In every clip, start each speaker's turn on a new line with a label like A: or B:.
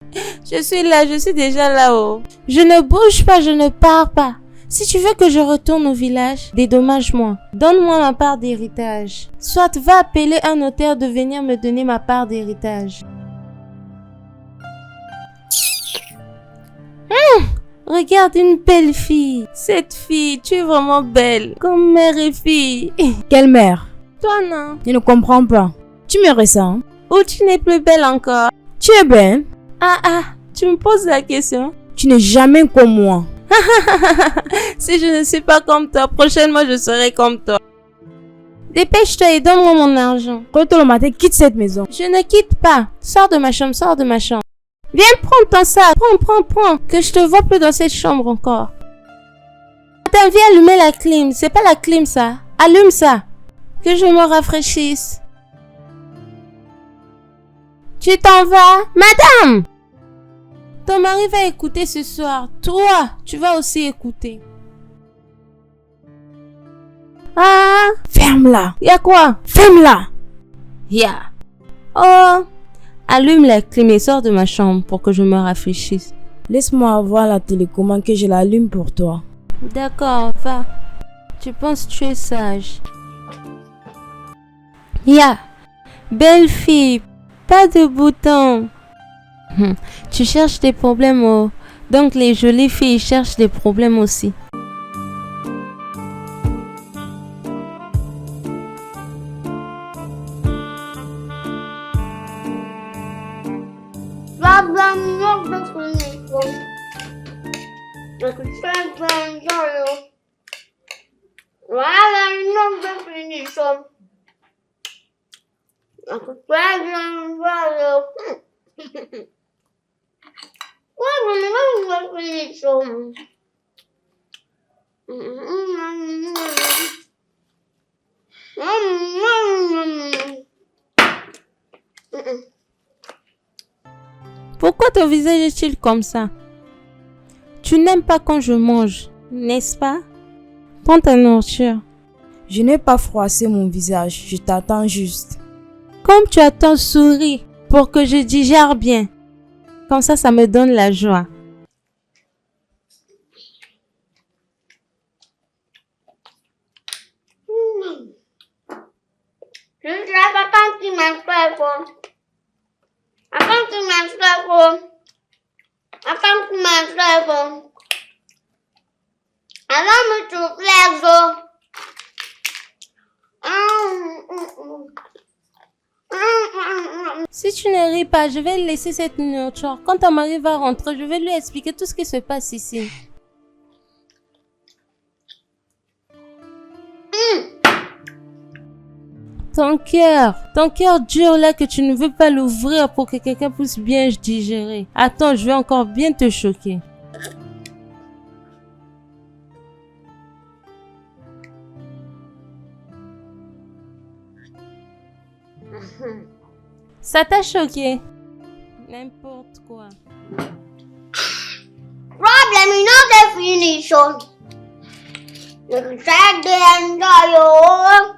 A: Je suis là, je suis déjà là-haut. Je ne bouge pas, je ne pars pas. Si tu veux que je retourne au village, dédommage-moi. Donne-moi ma part d'héritage. Soit va appeler un notaire de venir me donner ma part d'héritage. Regarde une belle fille. Cette fille, tu es vraiment belle. Comme mère et fille.
B: Quelle mère?
A: Toi non.
B: Je ne comprends pas. Tu me ressens?
A: Ou tu n'es plus belle encore.
B: Tu es belle?
A: Ah, tu me poses la question.
B: Tu n'es jamais comme moi.
A: Si je ne suis pas comme toi, prochainement je serai comme toi. Dépêche-toi et donne-moi mon argent.
B: Retourne le matin, quitte cette maison.
A: Je ne quitte pas. Sors de ma chambre, sors de ma chambre. Viens prendre ton sac. Prends. Que je te vois plus dans cette chambre encore. Attends, viens allumer la clim. C'est pas la clim ça. Allume ça. Que je me rafraîchisse. Tu t'en vas? Madame! Ton mari va écouter ce soir. Toi, tu vas aussi écouter. Ah!
B: Ferme-la.
A: Y'a quoi?
B: Ferme-la.
A: Y'a. Oh! Allume la clim et sors de ma chambre pour que je me rafraîchisse.
B: Laisse-moi avoir la télécommande que je l'allume pour toi.
A: D'accord, va. Tu penses que tu es sage. Y'a. Belle fille. Pas de boutons. Tu cherches des problèmes, oh. Donc les jolies filles cherchent des problèmes aussi. Pourquoi ton visage est-il comme ça? Tu n'aimes pas quand je mange, n'est-ce pas? Prends ta nourriture.
B: Je n'ai pas froissé mon visage, je t'attends juste.
A: Comme tu attends, souris pour que je digère bien. Comme ça me donne la joie. Si tu ne ris pas, je vais laisser cette nourriture. Quand ton mari va rentrer, je vais lui expliquer tout ce qui se passe ici. Ton cœur dur là que tu ne veux pas l'ouvrir pour que quelqu'un puisse bien digérer. Attends, je vais encore bien te choquer. Ça t'a choqué? N'importe quoi.
C: Problem is not definition. You can check the entire.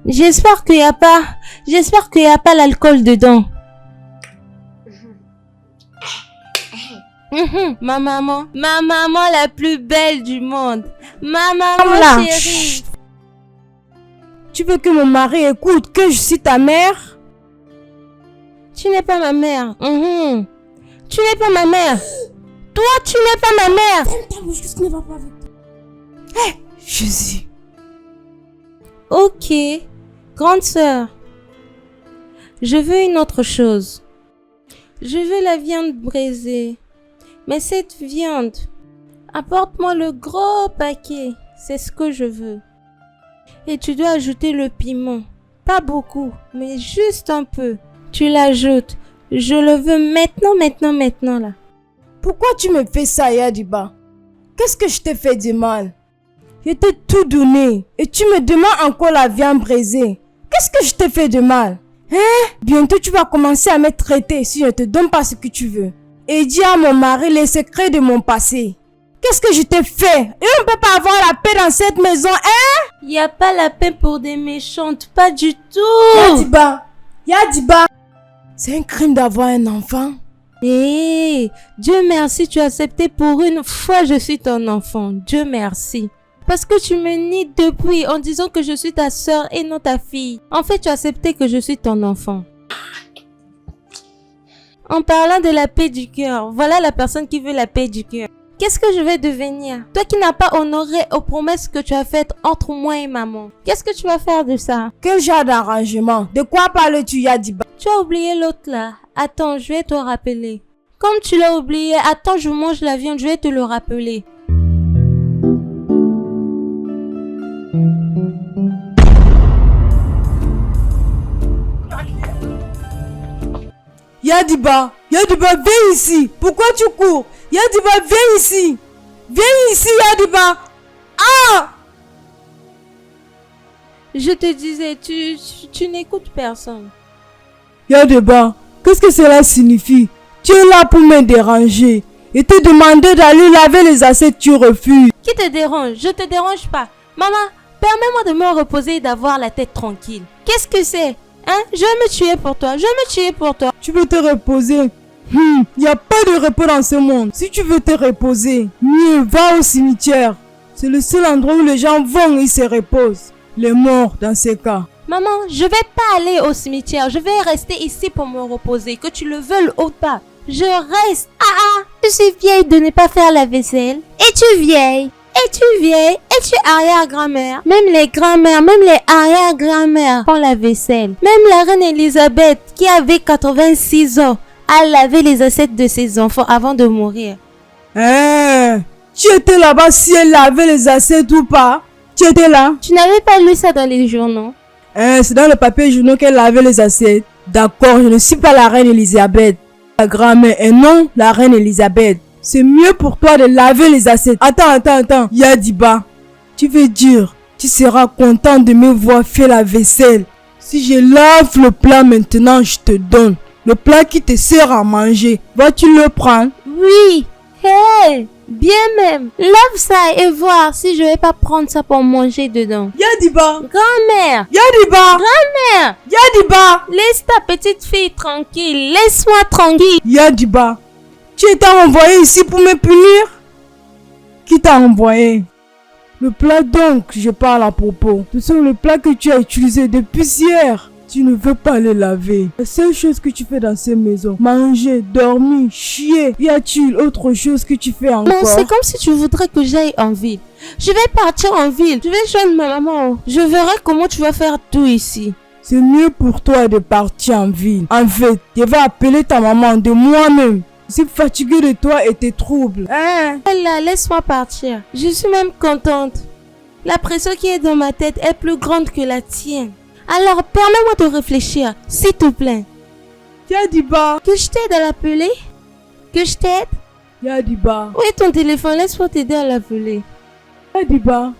A: J'espère qu'il y a pas l'alcool dedans. Ma maman la plus belle du monde. Ma maman chérie.
B: Tu veux que mon mari écoute que je suis ta mère?
A: Tu n'es pas ma mère. Tu n'es pas ma mère. Toi, tu n'es pas ma mère.
B: Ferme ta bouche, qu'est-ce qui ne va pas avec toi? Hé, Jésus.
A: Ok, grande sœur. Je veux une autre chose. Je veux la viande braisée. Mais cette viande, apporte-moi le gros paquet. C'est ce que je veux. Et tu dois ajouter le piment. Pas beaucoup, mais juste un peu. Tu l'ajoutes. Je le veux maintenant là.
B: Pourquoi tu me fais ça, Yadiba? Qu'est-ce que je t'ai fait de mal? Je t'ai tout donné et tu me demandes encore la viande braisée. Qu'est-ce que je t'ai fait de mal? Bientôt tu vas commencer à me traiter si je ne te donne pas ce que tu veux. Et dis à mon mari les secrets de mon passé. Qu'est-ce que je t'ai fait? Et on ne peut pas avoir la paix dans cette maison, hein?
A: Y a pas la paix pour des méchantes, pas du tout.
B: Yadiba, c'est un crime d'avoir un enfant.
A: Hé, Dieu merci, tu as accepté pour une fois je suis ton enfant. Dieu merci. Parce que tu me nies depuis en disant que je suis ta sœur et non ta fille. En fait, tu as accepté que je suis ton enfant. En parlant de la paix du cœur, voilà la personne qui veut la paix du cœur. Qu'est-ce que je vais devenir? Toi qui n'as pas honoré aux promesses que tu as faites entre moi et maman. Qu'est-ce que tu vas faire de ça?
B: Quel genre d'arrangement? De quoi parles-tu, Yadiba?
A: Tu as oublié l'autre là. Attends, je vais te rappeler. Comme tu l'as oublié, attends, je mange la viande, je vais te le rappeler.
B: Yadiba, viens ici. Pourquoi tu cours? Yadiba, viens ici. Viens ici, Yadiba. Ah!
A: Je te disais, tu n'écoutes personne.
B: Yadiba, qu'est-ce que cela signifie? Tu es là pour me déranger. Et te demander d'aller laver les assiettes, tu refuses.
A: Qui te dérange? Je te dérange pas. Maman, permets-moi de me reposer et d'avoir la tête tranquille. Qu'est-ce que c'est? Hein? Je vais me tuer pour toi.
B: Tu veux te reposer? Y a pas de repos dans ce monde. Si tu veux te reposer, mieux va au cimetière. C'est le seul endroit où les gens vont et se reposent. Les morts dans ces cas.
A: Maman, je vais pas aller au cimetière. Je vais rester ici pour me reposer. Que tu le veuilles ou pas. Je reste. Je suis vieille de ne pas faire la vaisselle. Et tu vieille. Et tu arrière-grand-mère. Même les grand-mères, même les arrière-grand-mères font la vaisselle. Même la reine Elisabeth, qui avait 86 ans, a lavé les assiettes de ses enfants avant de mourir.
B: Tu étais là-bas si elle lavait les assiettes ou pas? Tu étais là?
A: Tu n'avais pas lu ça dans les journaux?
B: C'est dans le papier journaux qu'elle lavait les assiettes. D'accord, je ne suis pas la reine Elisabeth. La grand-mère et non la reine Elisabeth. C'est mieux pour toi de laver les assiettes. Attends. Yadiba, tu veux dire, tu seras content de me voir faire la vaisselle. Si je lave le plat maintenant, je te donne. Le plat qui te sert à manger. Vas-tu le prendre?
A: Oui. Hey, bien même. Lave ça et voir si je vais pas prendre ça pour manger dedans.
B: Yadiba.
A: Grand-mère.
B: Yadiba.
A: Grand-mère.
B: Yadiba.
A: Laisse ta petite fille tranquille. Laisse-moi tranquille.
B: Yadiba. Tu étais envoyé ici pour me punir? Qui t'a envoyé? Le plat donc, je parle à propos. Ce sont les plats que tu as utilisés depuis hier. Tu ne veux pas les laver. La seule chose que tu fais dans ces maisons, manger, dormir, chier. Y a-t-il autre chose que tu fais encore?
A: Non, c'est comme si tu voudrais que j'aille en ville. Je vais partir en ville. Je vais joindre ma maman. Je verrai comment tu vas faire tout ici.
B: C'est mieux pour toi de partir en ville. En fait, je vais appeler ta maman de moi-même. Je suis fatiguée de toi et tes troubles.
A: Là, laisse-moi partir. Je suis même contente. La pression qui est dans ma tête est plus grande que la tienne. Alors, permets-moi de réfléchir, s'il te plaît.
B: Yadiba.
A: Que je t'aide à l'appeler? Que je t'aide?
B: Yadiba.
A: Où est ton téléphone? Laisse-moi t'aider à l'appeler.
B: Yadiba.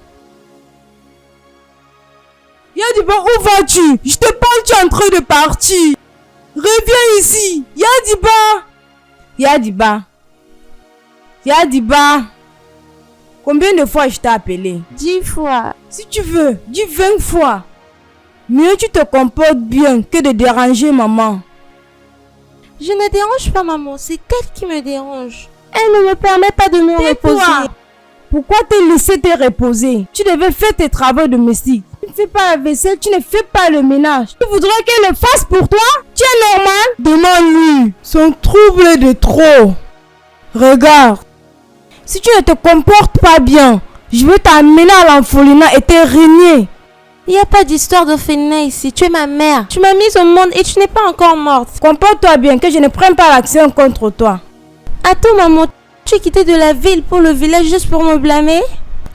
B: Yadiba, où vas-tu? Je te parle, tu es en train de partir. Reviens ici. Yadiba. Combien de fois je t'ai appelé?
A: 10 fois.
B: Si tu veux, dis 20 fois. Mieux tu te comportes bien que de déranger maman.
A: Je ne dérange pas maman, c'est elle qui me dérange. Elle ne me permet pas de me reposer.
B: Pourquoi te laisser te reposer? Tu devais faire tes travaux domestiques. Tu ne fais pas la vaisselle, tu ne fais pas le ménage. Tu voudrais qu'elle le fasse pour toi? Tu es normal? Demande-lui. Son trouble est de trop. Regarde. Si tu ne te comportes pas bien, je vais t'amener à l'orphelinat et te régner.
A: Il n'y a pas d'histoire d'orphelinat ici. Tu es ma mère. Tu m'as mise au monde et tu n'es pas encore morte.
B: Comporte-toi bien que je ne prenne pas l'action contre toi.
A: Attends maman, tu es quittée de la ville pour le village juste pour me blâmer?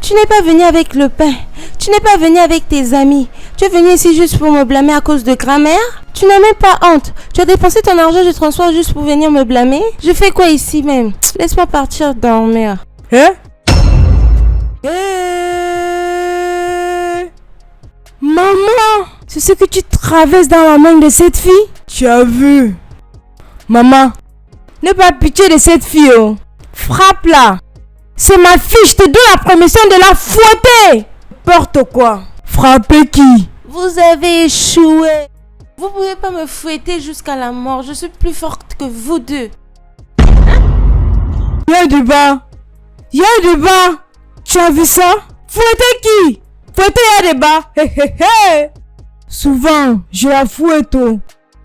A: Tu n'es pas venue avec le pain. Tu n'es pas venue avec tes amis. Tu es venue ici juste pour me blâmer à cause de grand-mère? Tu n'as même pas honte. Tu as dépensé ton argent de transport juste pour venir me blâmer? Je fais quoi ici même? Laisse-moi partir dormir.
B: Maman, c'est ce que tu traverses dans la main de cette fille? Tu as vu? Maman, n'aie pas pitié de cette fille. Oh. Frappe-la. C'est ma fille, je te donne la permission de la fouetter. N'importe quoi. Frapper qui?
A: Vous avez échoué. Vous pouvez pas me fouetter jusqu'à la mort. Je suis plus forte que vous deux.
B: Y'a du bas. Tu as vu ça? Fouetter qui? Fouetter y'a des bas. Souvent, je la fouette.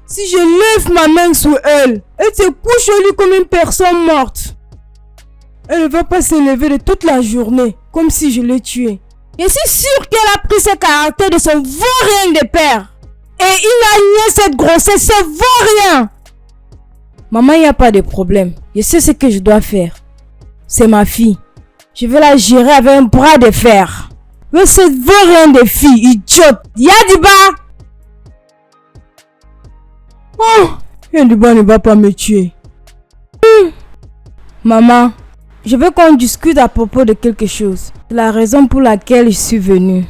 B: Si je lève ma main sur elle, elle se couche au lit comme une personne morte. Elle ne va pas se lever de toute la journée, comme si je l'ai tuée. Je suis sûre qu'elle a pris ce caractère de son vaurien de père. Et il a nié cette grossesse, c'est vaurien. Maman, il n'y a pas de problème. Je sais ce que je dois faire. C'est ma fille. Je vais la gérer avec un bras de fer. Mais cette vaurien de fille, idiote. Yadiba! Oh, Yadiba ne va pas me tuer. Maman, je veux qu'on discute à propos de quelque chose. C'est la raison pour laquelle je suis venue.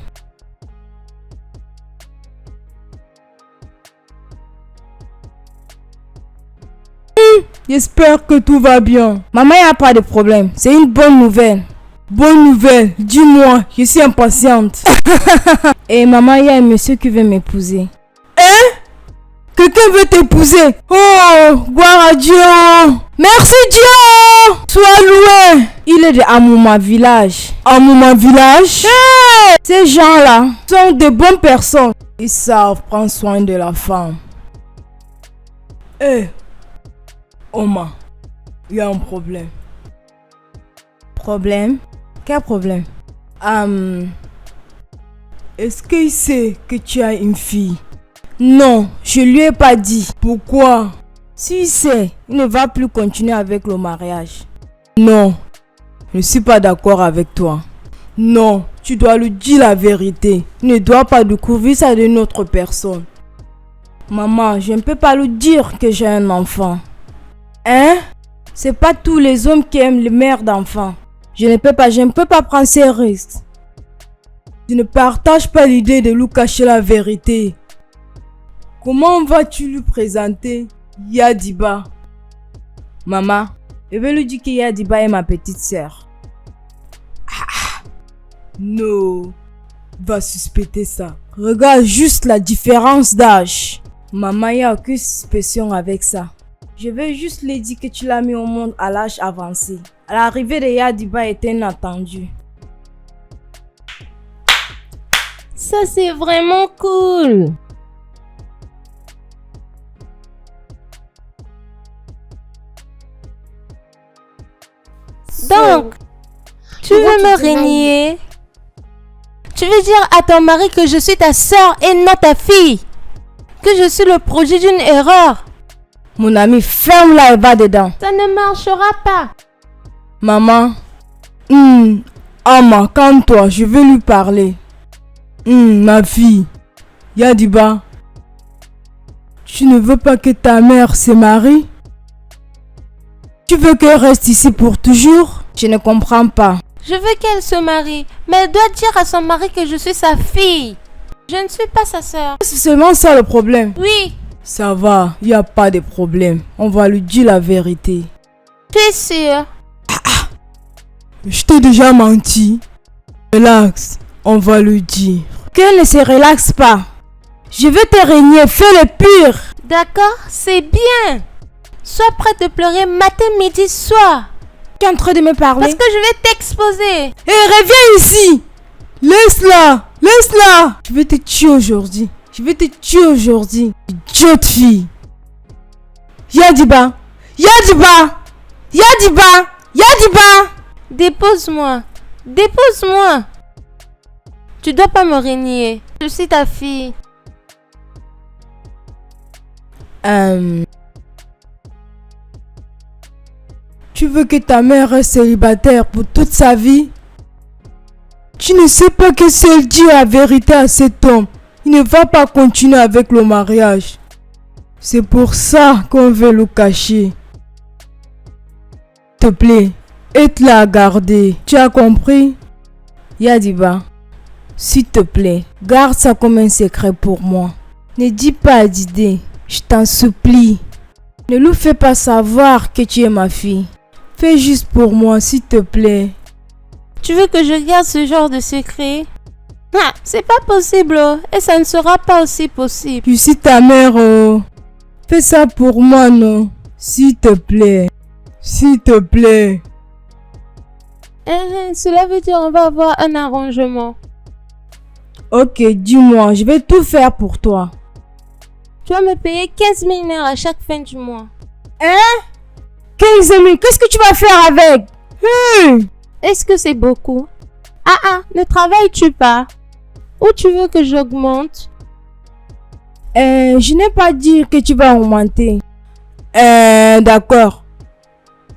B: J'espère que tout va bien. Maman, il n'y a pas de problème. C'est une bonne nouvelle. Bonne nouvelle, dis-moi, je suis impatiente. Et maman, il y a un monsieur qui veut m'épouser. Hein? Quelqu'un veut t'épouser? Oh, gloire à Dieu. Merci Dieu. Sois loué. Il est de Amouma village. Amouma village? Hey! Ces gens-là sont de bonnes personnes. Ils savent prendre soin de la femme. Hey, Oma, il y a un problème. Problème? Quel problème? Est-ce qu'il sait que tu as une fille? Non, je lui ai pas dit. Pourquoi? S'il sait, il ne va plus continuer avec le mariage. Non, je ne suis pas d'accord avec toi. Non, tu dois lui dire la vérité. Il ne doit pas découvrir ça d'une autre personne. Maman, je ne peux pas lui dire que j'ai un enfant. Hein? C'est pas tous les hommes qui aiment les mères d'enfants. Je ne peux pas prendre ces risques. Je ne partage pas l'idée de lui cacher la vérité. Comment vas-tu lui présenter Yadiba? Maman, je vais lui dire que Yadiba est ma petite sœur. Non, va suspecter ça. Regarde juste la différence d'âge. Maman, il n'y a aucune suspicion avec ça. Je vais juste lui dire que tu l'as mis au monde à l'âge avancé. L'arrivée de Yadiba était inattendue.
A: Ça, c'est vraiment cool. Donc, tu veux me régner? Tu veux dire à ton mari que je suis ta soeur et non ta fille? Que je suis le produit d'une erreur?
B: Mon ami, ferme-la et va dedans.
A: Ça ne marchera pas.
B: Maman, Ama, calme-toi, je vais lui parler. Ma fille, Yadiba, tu ne veux pas que ta mère se marie? Tu veux qu'elle reste ici pour toujours? Je ne comprends pas.
A: Je veux qu'elle se marie, mais elle doit dire à son mari que je suis sa fille. Je ne suis pas sa sœur.
B: C'est seulement ça le problème?
A: Oui.
B: Ça va, il n'y a pas de problème. On va lui dire la vérité.
A: Tu es sûre?
B: Je t'ai déjà menti. Relax, on va lui dire. Qu'elle ne se relaxe pas. Je vais te régner, fais le pire.
A: D'accord, c'est bien. Sois prête de pleurer matin, midi, soir.
B: Tu es en train de me parler?
A: Parce que je vais t'exposer.
B: Hé, reviens ici. Laisse-la, laisse-la. Je vais te tuer aujourd'hui. Je vais te tuer aujourd'hui. Idiote fille. Yadiba, Yadiba, Yadiba, Yadiba.
A: Dépose-moi. Dépose-moi. Tu dois pas me régner. Je suis ta fille.
B: Tu veux que ta mère reste célibataire pour toute sa vie? Tu ne sais pas que si elle dit la vérité à cet homme, il ne va pas continuer avec le mariage. C'est pour ça qu'on veut le cacher. S'il te plaît, aide-la à garder. Tu as compris? Yadiba, s'il te plaît, garde ça comme un secret pour moi. Ne dis pas à Didé, je t'en supplie. Ne lui fais pas savoir que tu es ma fille. Fais juste pour moi, s'il te plaît.
A: Tu veux que je garde ce genre de secret? Ah, c'est pas possible, oh. Et ça ne sera pas aussi possible.
B: Je suis ta mère, oh. Fais ça pour moi, non? S'il te plaît. S'il te plaît.
A: Cela veut dire on va avoir un arrangement.
B: Ok, dis-moi, je vais tout faire pour toi.
A: Tu vas me payer 15 000 naira à chaque fin du mois.
B: Hein? 15 000, qu'est-ce que tu vas faire avec?
A: Est-ce que c'est beaucoup? Ne travailles-tu pas? Ou tu veux que j'augmente?
B: Je n'ai pas dit que tu vas augmenter. D'accord.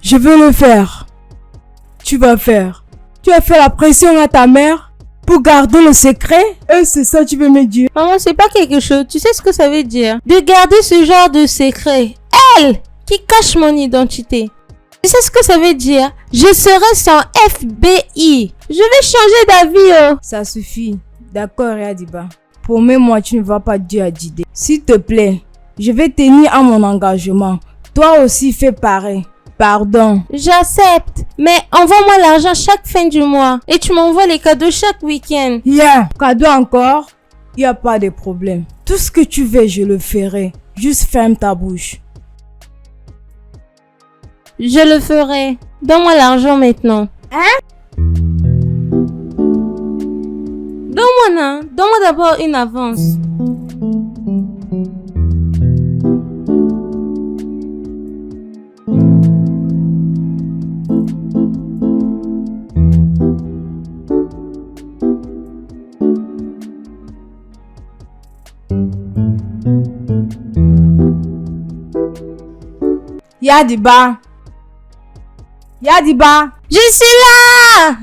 B: Je veux le faire. Tu vas faire. Tu as fait la pression à ta mère pour garder le secret? C'est ça que tu veux me dire?
A: Maman, c'est pas quelque chose. Tu sais ce que ça veut dire? De garder ce genre de secret. Elle qui cache mon identité. Tu sais ce que ça veut dire? Je serai son FBI. Je vais changer d'avis.
B: Ça suffit. D'accord, Yadiba. Promets-moi, tu ne vas pas dire à Didé. S'il te plaît, je vais tenir à mon engagement. Toi aussi, fais pareil. Pardon.
A: J'accepte. Mais envoie-moi l'argent chaque fin du mois. Et tu m'envoies les cadeaux chaque week-end.
B: Cadeau encore? Il n'y a pas de problème. Tout ce que tu veux, je le ferai. Juste ferme ta bouche.
A: Je le ferai. Donne-moi l'argent maintenant. Donne-moi d'abord une avance.
B: Yadiba. Yadiba.
A: Je suis là.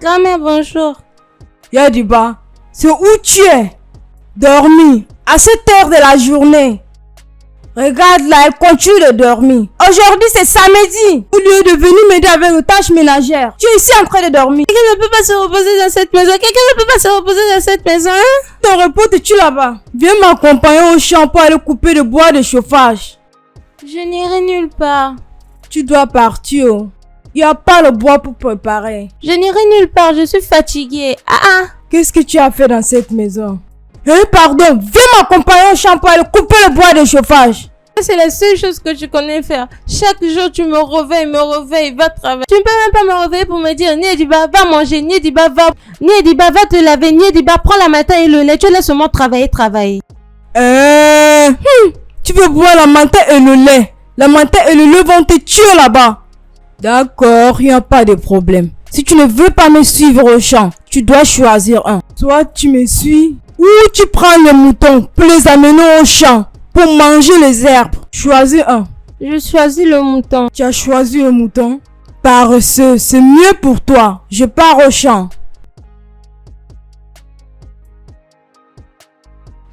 A: Grand-mère, bonjour.
B: Yadiba, c'est où tu es? Dormi. À cette heure de la journée. Regarde là, elle continue de dormir. Aujourd'hui, c'est samedi. Au lieu de venir m'aider avec les tâches ménagères, tu es ici en train de dormir.
A: Quelqu'un ne peut pas se reposer dans cette maison.
B: Ton repos te tue là-bas. Viens m'accompagner au champ pour aller couper le bois de chauffage.
A: Je n'irai nulle part.
B: Tu dois partir. Il n'y a pas le bois pour préparer.
A: Je n'irai nulle part, je suis fatiguée.
B: Qu'est-ce que tu as fait dans cette maison? Pardon, viens m'accompagner au champ pour aller couper le bois de chauffage.
A: C'est la seule chose que je connais faire. Chaque jour, tu me réveilles, va travailler. Tu ne peux même pas me réveiller pour me dire, Niediba, va manger, Niediba, va te laver, Niediba, prends la matin et le lait. Tu laisses seulement travailler.
B: Tu veux boire la matin et le lait. La matin et le lait vont te tuer là-bas. D'accord, il n'y a pas de problème. Si tu ne veux pas me suivre au champ, tu dois choisir un. Soit tu me suis, ou tu prends les moutons pour les amener au champ pour manger les herbes. Choisis un.
A: Je choisis le mouton.
B: Tu as choisi le mouton? Paresseux, c'est mieux pour toi. Je pars au champ.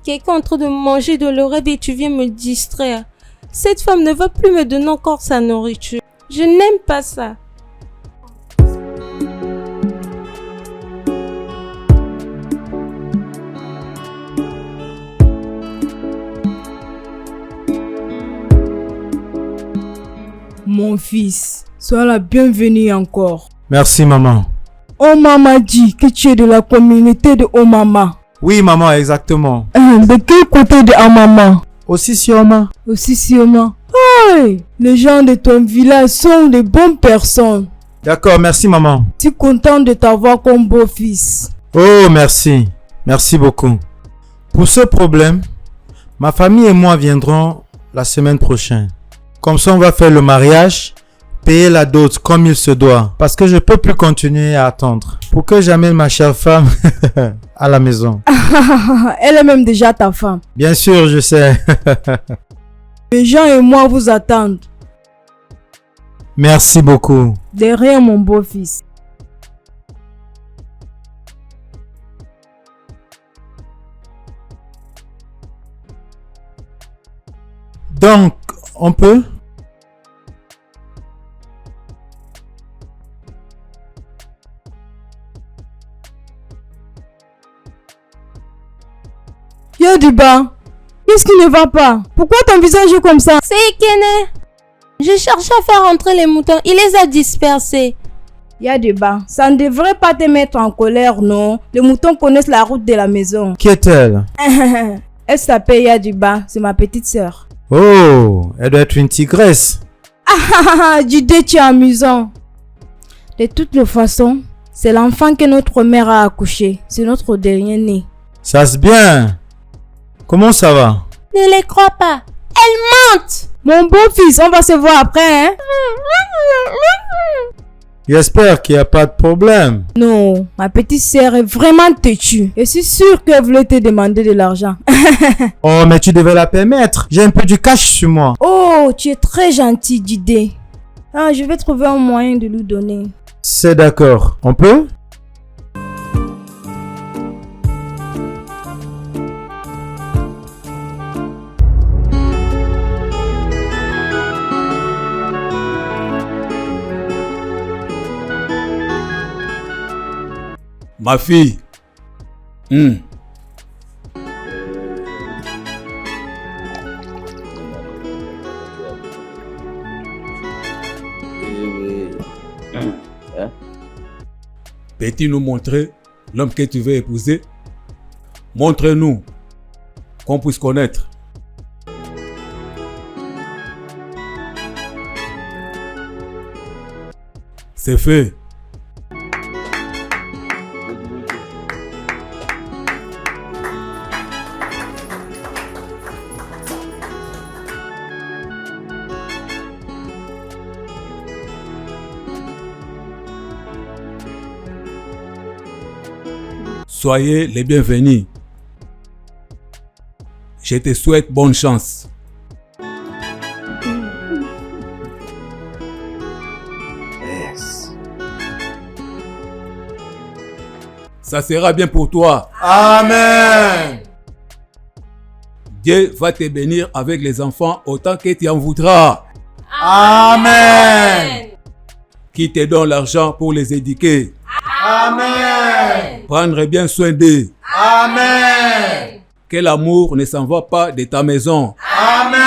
A: Quelqu'un est en train de manger de l'oreille et tu viens me distraire. Cette femme ne va plus me donner encore sa nourriture. Je n'aime pas ça.
B: Mon fils, sois la bienvenue encore.
D: Merci, maman.
B: Omama dit que tu es de la communauté de Omama.
D: Oui, maman, exactement.
B: De quel côté de Amama?
D: Aussi Sioma.
B: Aussi Sioma. Hey, les gens de ton village sont de bonnes personnes.
D: D'accord, merci, maman.
B: Je suis content de t'avoir comme beau-fils.
D: Oh, merci. Merci beaucoup. Pour ce problème, ma famille et moi viendrons la semaine prochaine. Comme ça, on va faire le mariage, payer la dot comme il se doit. Parce que je peux plus continuer à attendre. Pour que j'amène ma chère femme à la maison.
B: Elle est même déjà ta femme.
D: Bien sûr, je sais.
B: Les gens et moi vous attendent.
D: Merci beaucoup.
B: De rien, mon beau-fils.
D: Donc, on peut?
B: Yadiba, qu'est-ce qui ne va pas? Pourquoi ton visage est comme ça?
A: C'est Ekene. Je cherchais à faire rentrer les moutons. Il les a dispersés.
B: Il y a débat. Ça ne devrait pas te mettre en colère, non? Les moutons connaissent la route de la maison.
D: Qui est-elle?
B: Elle s'appelle Yadiba, c'est ma petite sœur.
D: Oh, elle doit être une tigresse.
B: Judée, tu es amusant. De toutes les façons, c'est l'enfant que notre mère a accouché. C'est notre dernier né.
D: Ça se bien. Comment ça va?
A: Ne les crois pas. Elle mente.
B: Mon beau-fils, on va se voir après, hein?
D: J'espère qu'il n'y a pas de problème.
B: Non, ma petite sœur est vraiment têtue. Je suis sûre qu'elle voulait te demander de l'argent.
D: Oh, mais tu devais la permettre. J'ai un peu du cash sur moi.
B: Oh, tu es très gentil, Didé. Ah, je vais trouver un moyen de lui donner.
D: C'est d'accord. On peut?
E: Ma fille. Peux-tu nous montrer l'homme que tu veux épouser? Montre-nous, qu'on puisse connaître. C'est fait. Soyez les bienvenus. Je te souhaite bonne chance. Ça sera bien pour toi.
D: Amen.
E: Dieu va te bénir avec les enfants autant que tu en voudras.
D: Amen.
E: Qui te donne l'argent pour les éduquer.
D: Amen.
E: Prendre bien soin d'eux.
D: Amen.
E: Que l'amour ne s'en va pas de ta maison.
D: Amen.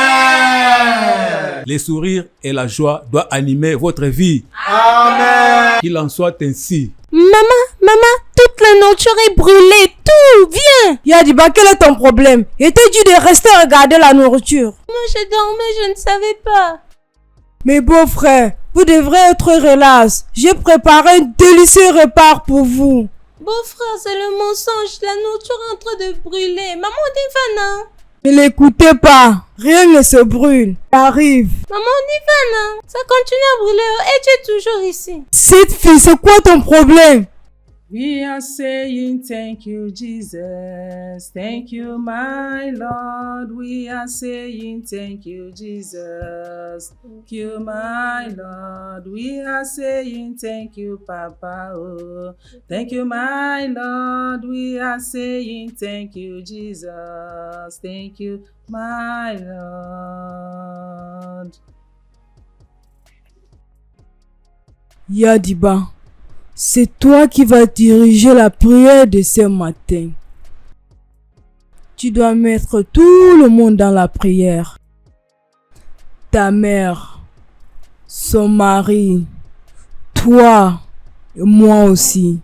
E: Les sourires et la joie doivent animer votre vie.
D: Amen.
E: Qu'il en soit ainsi.
A: Maman, toute la nourriture est brûlée. Tout, viens.
B: Yadiba, quel est ton problème? Il était dû de rester regarder la nourriture.
A: Moi, je dormais, je ne savais pas.
B: Mes beaux-frères, vous devrez être relax. J'ai préparé un délicieux repas pour vous.
A: Beau-frère, c'est le mensonge. La nourriture est en train de brûler. Maman, on y va, non?
B: Ne l'écoutez pas. Rien ne se brûle. Arrive.
A: Maman, on y va, non? Ça continue à brûler et tu es toujours ici.
B: Cette fille, c'est quoi ton problème?
F: We are saying thank you, Jesus. Thank you, my Lord. We are saying thank you, Jesus. Thank you, my Lord. We are saying thank you, Papa. Oh, thank you, my Lord. We are saying thank you, Jesus. Thank you, my Lord.
B: Yadiba, c'est toi qui vas diriger la prière de ce matin. Tu dois mettre tout le monde dans la prière. Ta mère, son mari, toi et moi aussi.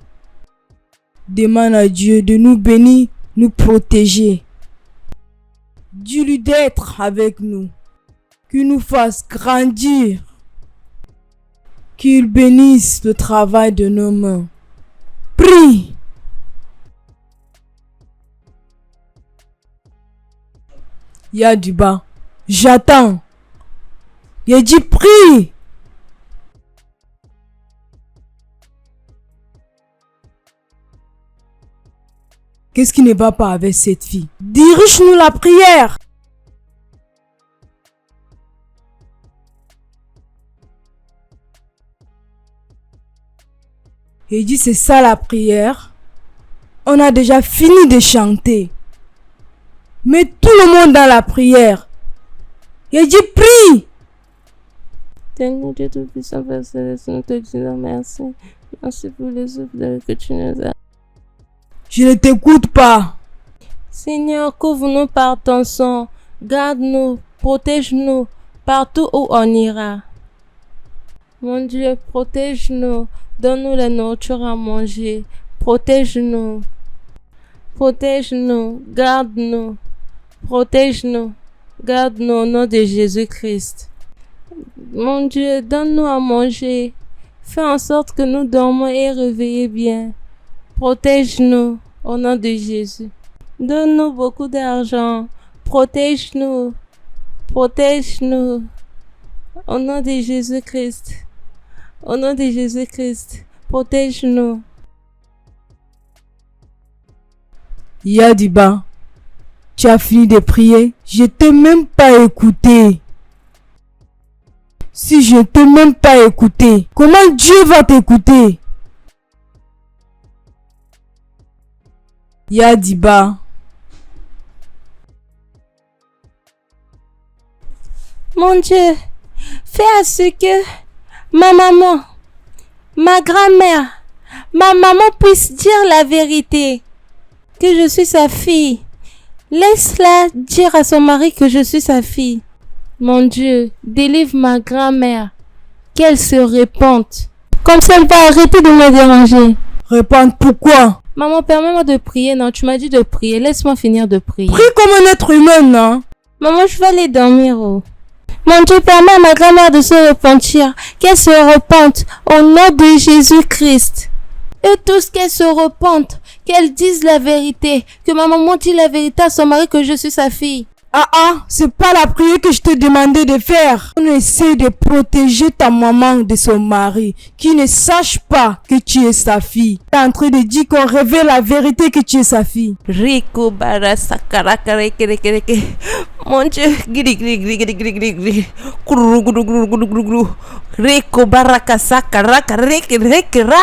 B: Demande à Dieu de nous bénir, nous protéger. Dis-lui d'être avec nous, qu'il nous fasse grandir. Qu'il bénisse le travail de nos mains. Prie. Yadiba, j'attends. Il a dit prie. Qu'est-ce qui ne va pas avec cette fille? Dirige-nous la prière. Et il dit c'est ça la prière. On a déjà fini de chanter. Mets tout le monde dans la prière. Il dit prie.
A: Seigneur Dieu Tout-Puissant, Père Céleste, nous te disons merci. Merci pour les œuvres que tu nous as.
B: Je ne t'écoute pas.
A: Seigneur, couvre-nous par ton sang. Garde-nous, protège-nous partout où on ira. Mon Dieu, protège-nous donne-nous la nourriture à manger. Protège-nous. Protège-nous. Garde-nous. Protège-nous. Garde-nous au nom de Jésus-Christ. Mon Dieu, donne-nous à manger. Fais en sorte que nous dormons et réveillons bien. Protège-nous au nom de Jésus. Donne-nous beaucoup d'argent. Protège-nous. Protège-nous. Au nom de Jésus-Christ. Au nom de Jésus-Christ. Protège-nous.
B: Yadiba, tu as fini de prier? Je t'ai même pas écouté. Si je t'ai même pas écouté, comment Dieu va t'écouter? Yadiba.
A: Mon Dieu, fais à ce que ma maman, ma grand-mère, ma maman puisse dire la vérité, que je suis sa fille. Laisse-la dire à son mari que je suis sa fille. Mon Dieu, délivre ma grand-mère, qu'elle se répande. Comme ça, elle va arrêter de me déranger.
B: Répondre pourquoi?
A: Maman, permets-moi de prier. Non, tu m'as dit de prier. Laisse-moi finir de prier.
B: Prie comme un être humain, non?
A: Maman, je vais aller dormir. Oh. Mon Dieu, permets à ma grand-mère de se repentir. Qu'elle se repente au nom de Jésus-Christ. Et tous qu'elle se repente, qu'elle dise la vérité, que ma maman dit la vérité à son mari que je suis sa fille.
B: C'est pas la prière que je te demandais de faire. On essaie de protéger ta maman de son mari, qui ne sache pas que tu es sa fille. Tu es en train de dire qu'on révèle la vérité que tu es sa fille.
A: Rico bara sakara kare kere kere kere. Mon Dieu, gri gri gri gri gri gri gri. Gru gru gru gru gru gru. Rico bara kasakara kare kere kere.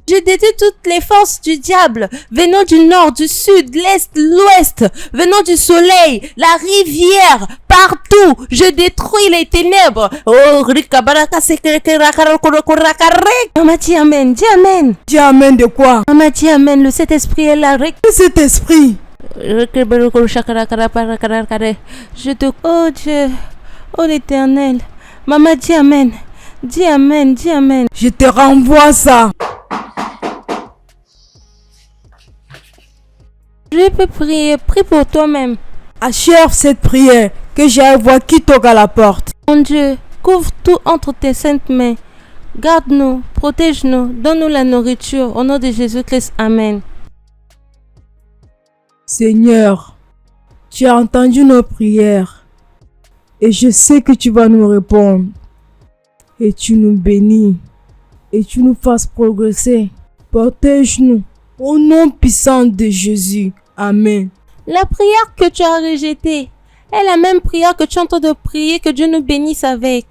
A: Je détruis toutes les forces du diable venant du nord, du sud, l'est, l'ouest, venant du soleil, la rivière, partout. Je détruis les ténèbres. Oh, Maman dit amen, dis amen.
B: Dis amen de quoi?
A: Maman dit amen, le Saint-Esprit est là.
B: Cet esprit.
A: Je te... Oh Dieu, oh l'Éternel. Maman, dis amen. Dis amen, dis amen.
B: Je te renvoie ça.
A: Je peux prier, prie pour toi-même.
B: Achève cette prière, que j'aille voir qui toque à la porte.
A: Mon Dieu, couvre tout entre tes saintes mains. Garde-nous, protège-nous, donne-nous la nourriture. Au nom de Jésus-Christ, amen.
B: Seigneur, tu as entendu nos prières. Et je sais que tu vas nous répondre. Et tu nous bénis. Et tu nous fasses progresser. Protège-nous. Au nom puissant de Jésus. Amen.
A: La prière que tu as rejetée est la même prière que tu es en train de prier, que Dieu nous bénisse avec.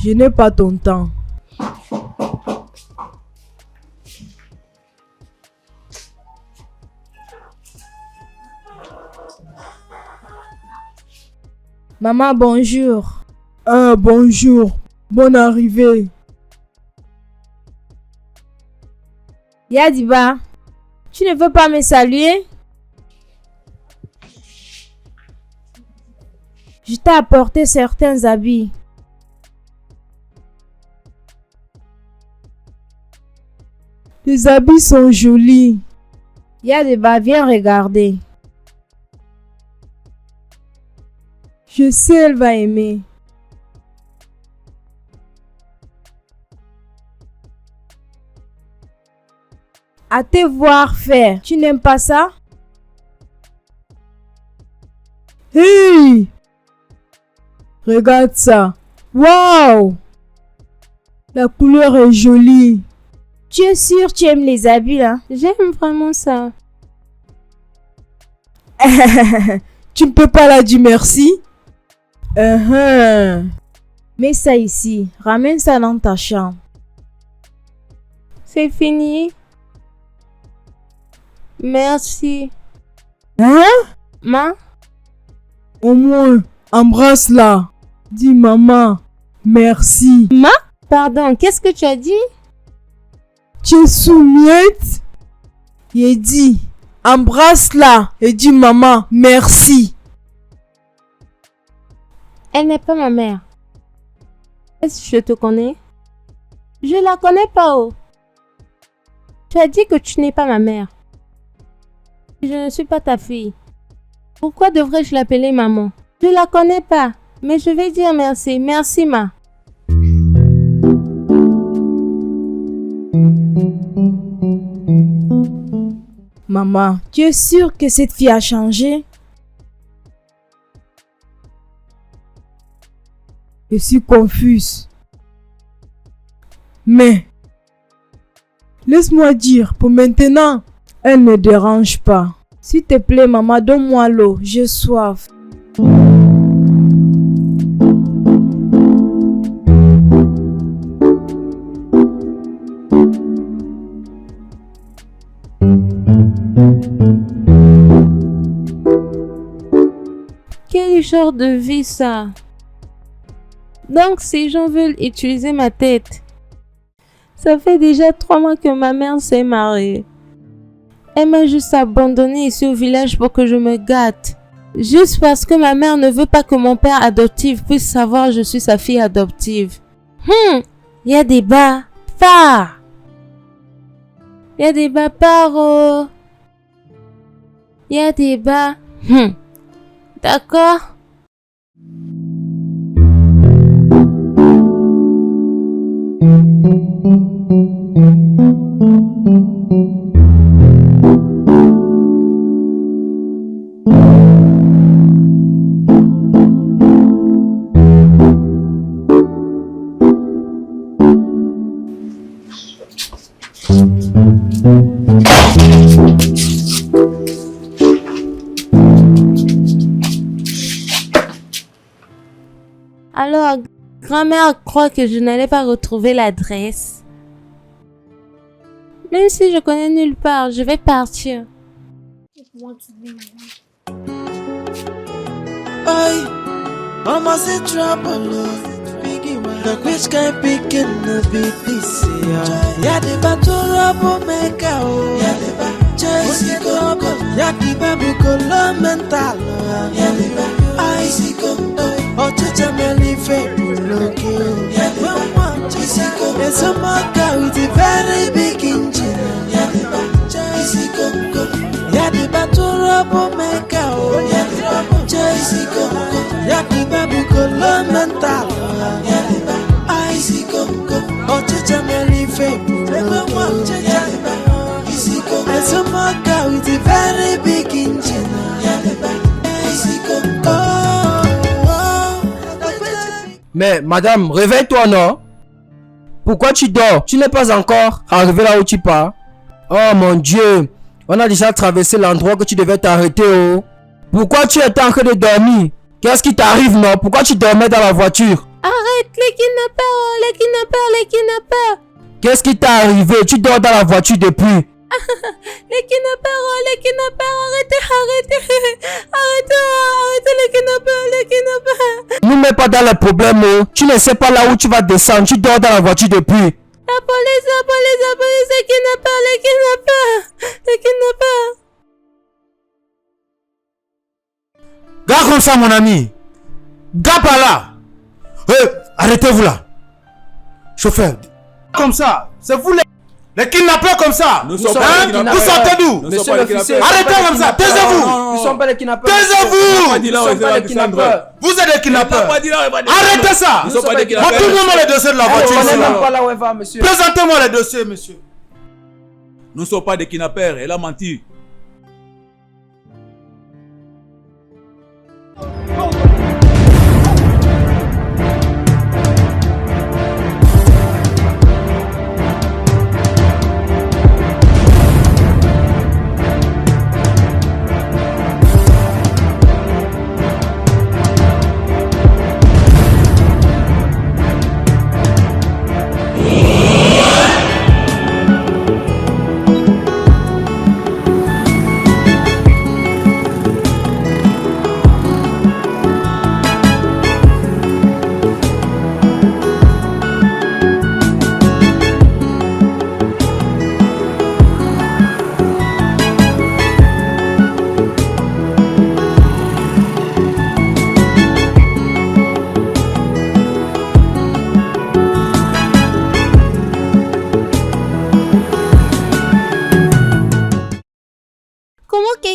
B: Je n'ai pas ton temps. Maman, bonjour. Bonjour. Bonne arrivée. Yadiba, tu ne veux pas me saluer? Je t'ai apporté certains habits. Les habits sont jolis. Yadiba, viens regarder. Je sais, elle va aimer. À te voir faire. Tu n'aimes pas ça? Hey! Regarde ça. Waouh! La couleur est jolie. Tu es sûr tu aimes les habits là?
A: J'aime vraiment ça.
B: Tu ne peux pas la dire merci? Mets ça ici. Ramène ça dans ta chambre.
A: C'est fini. Merci. Ma?
B: Au moins, embrasse-la. Dis maman, merci.
A: Ma? Pardon, qu'est-ce que tu as dit?
B: Tu es sous-miette? Il dit, embrasse-la et dis maman, merci.
A: Elle n'est pas ma mère. Est-ce que je te connais? Je la connais pas, oh. Tu as dit que tu n'es pas ma mère. Je ne suis pas ta fille. Pourquoi devrais-je l'appeler maman? Je la connais pas, mais je vais dire merci. Merci, ma.
B: Maman, tu es sûre que cette fille a changé? Je suis confuse. Mais, laisse-moi dire, pour maintenant, elle ne dérange pas. S'il te plaît, maman, donne-moi l'eau, j'ai soif.
A: Quel genre de vie ça? Donc ces gens veulent utiliser ma tête. Ça fait déjà 3 mois que ma mère s'est mariée. Elle m'a juste abandonnée ici au village pour que je me gâte. Juste parce que ma mère ne veut pas que mon père adoptif puisse savoir que je suis sa fille adoptive. Y a des bas. Pars. Y a des bas, paro. Y a des bas. D'accord? Alors, grand-mère croit que je n'allais pas retrouver l'adresse. Même si je connais nulle part, je vais partir.
G: Oi, mama say trouble, the which can pick in the beat this year. Ya the battle of Omega, ya the Jesse go, ya the babu color mental, ya the icy go, or to Jameli Fable, ya the Jesse go, and some guy with a very big engine, ya the Jesse go, ya the battle of Omega, ya the Jesse go, ya the babu color mental, ya the icy go, or to Jameli Fable, and some guy with a very big engine, ya the icy go.
H: Mais madame, réveille-toi, non? Pourquoi tu dors? Tu n'es pas encore arrivé là où tu pars? Oh mon Dieu, on a déjà traversé l'endroit que tu devais t'arrêter, oh. Pourquoi tu étais en train de dormir? Qu'est-ce qui t'arrive, non? Pourquoi tu dormais dans la voiture?
A: Arrête, les kidnappeurs, les kidnappeurs, les kidnappeurs.
H: Qu'est-ce qui t'est arrivé? Tu dors dans la voiture depuis?
A: Les kidnappeurs, arrêtez les kidnappeurs.
H: Ne mets pas dans le problème, oh. Tu ne sais pas là où tu vas descendre, tu dors dans la voiture depuis.
A: La police, les kidnappeurs.
D: Gars comme ça, mon ami. Gars par là. Arrêtez-vous là. Chauffeur. Comme ça. C'est vous les kidnappeurs comme ça.
E: Nous sommes pas les kidnappeurs.
D: Vous sortez d'où?
H: Monsieur l'officier.
D: Arrêtez comme ça. Taisez-vous.
H: Nous sommes pas les kidnappeurs.
D: Taisez-vous.
H: Nous sommes pas les kidnappeurs.
D: Vous êtes des kidnappeurs. Arrêtez ça.
E: Nous sommes pas des kidnappeurs.
D: Montrez-moi les dossiers de la
H: On
D: voiture.
H: n'est
D: ici,
H: même
D: là.
H: pas là où elle va, monsieur.
D: Présentez-moi les dossiers, monsieur.
E: Nous ne sommes pas des kidnappeurs. Elle a menti.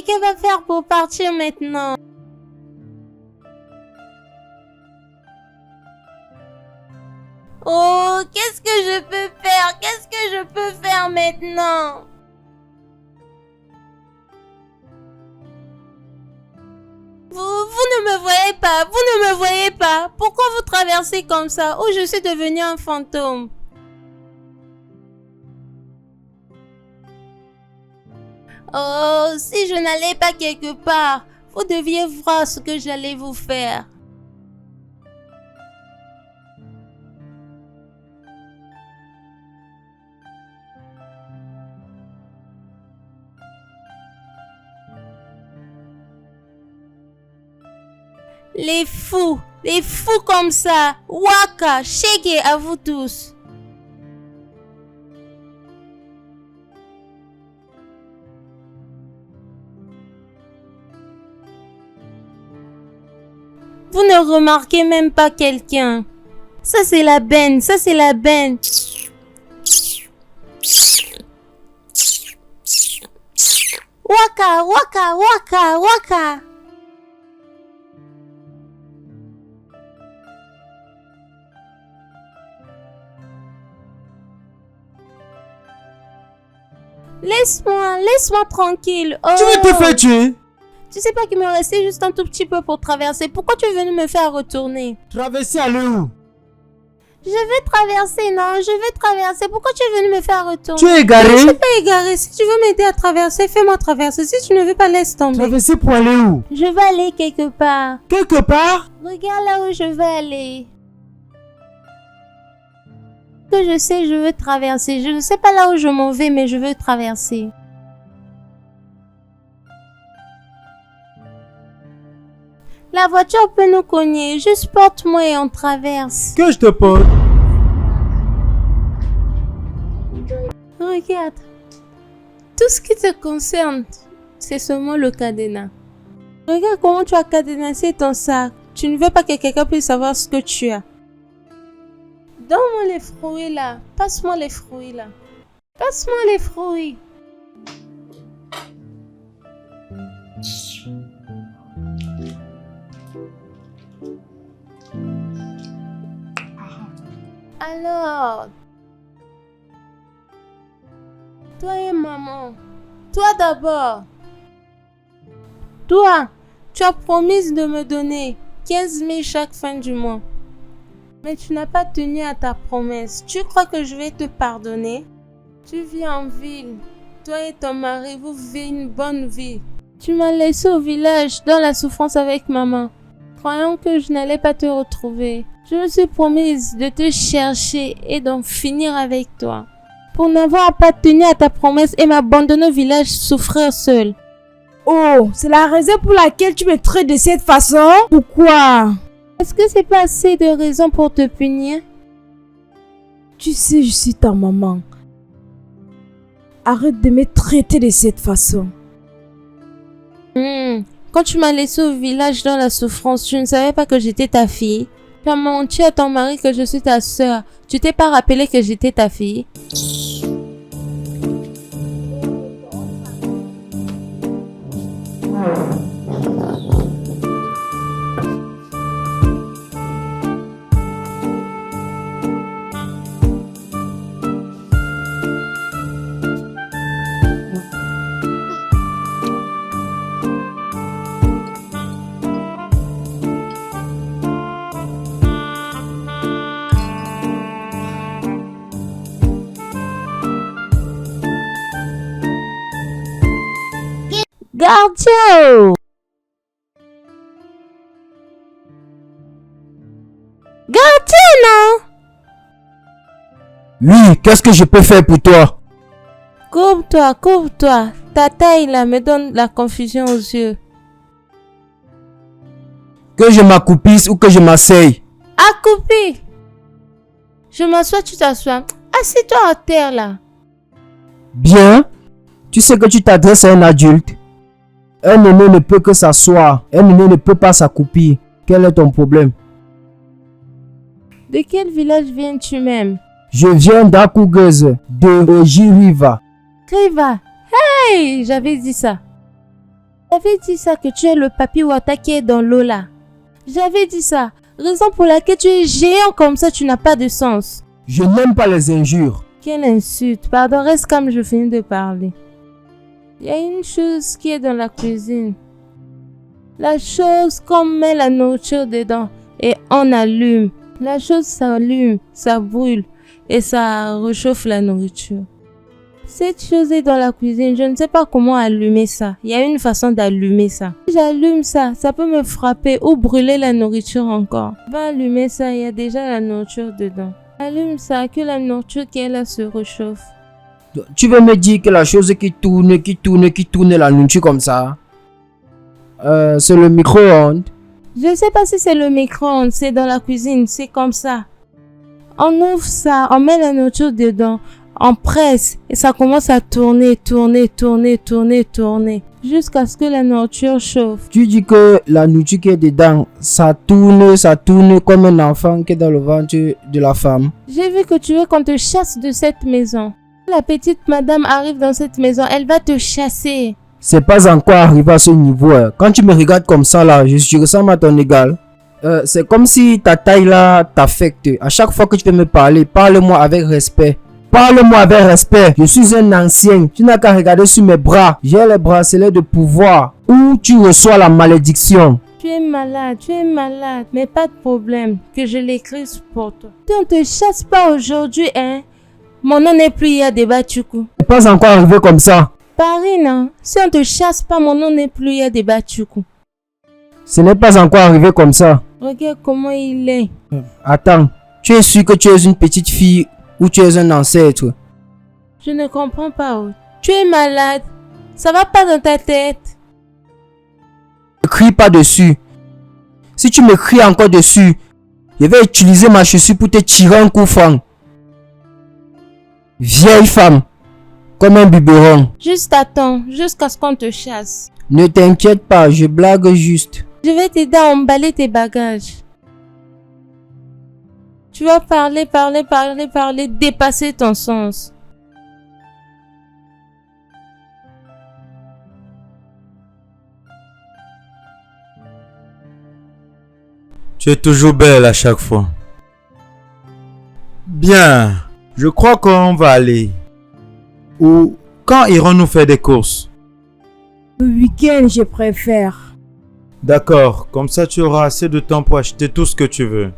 A: qu'elle va faire pour partir maintenant? Oh, qu'est-ce que je peux faire? Qu'est-ce que je peux faire maintenant? Vous ne me voyez pas, vous ne me voyez pas. Pourquoi vous traversez comme ça? Oh, je suis devenu un fantôme. Oh, si je n'allais pas quelque part, vous deviez voir ce que j'allais vous faire. Les fous comme ça. Waka, shake à vous tous. Vous ne remarquez même pas quelqu'un. Ça c'est la benne, ça c'est la benne. Waka, waka, waka, waka. Laisse-moi tranquille. Oh.
D: Tu veux te faire tuer?
A: Tu sais pas qu'il me restait juste un tout petit peu pour traverser. Pourquoi tu es venu me faire retourner?
D: Traverser aller où?
A: Je vais traverser, non, je vais traverser. Pourquoi tu es venu me faire retourner?
D: Tu es égaré?
A: Je suis pas égaré. Si tu veux m'aider à traverser, fais-moi traverser. Si tu ne veux pas, laisse tomber.
D: Traverser pour aller où?
A: Je vais aller quelque part.
D: Quelque part?
A: Regarde là où je vais aller. Que je sais, je veux traverser. Je ne sais pas là où je m'en vais, mais je veux traverser. La voiture peut nous cogner. Juste porte-moi et on traverse.
D: Que je te porte?
A: Regarde. Tout ce qui te concerne, c'est seulement le cadenas. Regarde comment tu as cadenassé ton sac. Tu ne veux pas que quelqu'un puisse savoir ce que tu as. Donne-moi les fruits là. Passe-moi les fruits là. Passe-moi les fruits. Alors, toi et maman, toi d'abord. Toi, tu as promis de me donner 15 000 chaque fin du mois. Mais tu n'as pas tenu à ta promesse. Tu crois que je vais te pardonner? Tu vis en ville. Toi et ton mari, vous vivez une bonne vie. Tu m'as laissé au village dans la souffrance avec maman, croyant que je n'allais pas te retrouver. Je me suis promise de te chercher et d'en finir avec toi. Pour n'avoir pas tenu à ta promesse et m'abandonner au village souffrir seul.
B: Oh, c'est la raison pour laquelle tu me traites de cette façon? Pourquoi?
A: Est-ce que c'est pas assez de raison pour te punir?
B: Tu sais, je suis ta maman. Arrête de me traiter de cette façon.
A: Quand tu m'as laissé au village dans la souffrance, tu ne savais pas que j'étais ta fille. Tu as menti à ton mari que je suis ta sœur. Tu t'es pas rappelé que j'étais ta fille? Gardien! Gardien, non?
H: Oui, qu'est-ce que je peux faire pour toi?
A: Couvre-toi, couvre-toi. Ta taille là me donne la confusion aux yeux.
H: Que je m'accoupisse ou que je m'asseye?
A: Accroupi! Je m'assois, tu t'assois. Assieds-toi à terre là.
H: Bien. Tu sais que tu t'adresses à un adulte. Un aîné ne peut que s'asseoir. Un aîné ne peut pas s'accroupir. Quel est ton problème?
A: De quel village viens-tu même?
H: Je viens d'Akugeze, de Ojiriva.
A: Kriva. Hey! J'avais dit ça. J'avais dit ça que tu es le papy Wata qui est dans l'eau là. J'avais dit ça. Raison pour laquelle tu es géant comme ça, tu n'as pas de sens.
H: Je n'aime pas les injures.
A: Quelle insulte. Pardon, reste comme je finis de parler. Il y a une chose qui est dans la cuisine. La chose qu'on met la nourriture dedans et on allume. La chose s'allume, ça brûle et ça réchauffe la nourriture. Cette chose est dans la cuisine, je ne sais pas comment allumer ça. Il y a une façon d'allumer ça. Si j'allume ça, ça peut me frapper ou brûler la nourriture encore. Je vais allumer ça, il y a déjà la nourriture dedans. Allume ça, que la nourriture qui est là se réchauffe.
H: Tu veux me dire que la chose qui tourne la nourriture comme ça, c'est le micro-ondes?
A: Je ne sais pas si c'est le micro-ondes, c'est dans la cuisine, c'est comme ça. On ouvre ça, on met la nourriture dedans, on presse et ça commence à tourner, jusqu'à ce que la nourriture chauffe.
H: Tu dis que la nourriture qui est dedans, ça tourne comme un enfant qui est dans le ventre de la femme.
A: J'ai vu que tu veux qu'on te chasse de cette maison. La petite madame arrive dans cette maison, elle va te chasser.
H: C'est pas encore arrivé à ce niveau. Quand tu me regardes comme ça là, je ressemble à ton égal. C'est comme si ta taille là t'affecte. À chaque fois que tu veux me parler, parle-moi avec respect. Je suis un ancien. Tu n'as qu'à regarder sur mes bras. J'ai les bracelets de pouvoir où tu reçois la malédiction.
A: Tu es malade, mais pas de problème, que je l'écrise pour toi. Si on te chasse pas aujourd'hui, hein, mon nom n'est plus Yade Bachuku.
H: C'est pas encore arrivé comme ça.
A: Paris, non. Si on te chasse pas, mon nom n'est plus Yade Bachuku.
H: Ce n'est pas encore arrivé comme ça.
A: Regarde comment il est.
H: Attends, tu es sûr que tu es une petite fille ou tu es un ancêtre?
A: Je ne comprends pas. Tu es malade. Ça va pas dans ta tête.
H: Ne crie pas dessus. Si tu me cries encore dessus, je vais utiliser ma chaussure pour te tirer un coup franc. Vieille femme, comme un biberon.
A: Juste attends, jusqu'à ce qu'on te chasse.
H: Ne t'inquiète pas, je blague juste.
A: Je vais t'aider à emballer tes bagages. Tu vas parler, dépasser ton sens.
D: Tu es toujours belle à chaque fois. Bien, je crois qu'on va aller. Ou quand irons-nous faire des courses?
B: Le week-end, je préfère.
D: D'accord, comme ça tu auras assez de temps pour acheter tout ce que tu veux.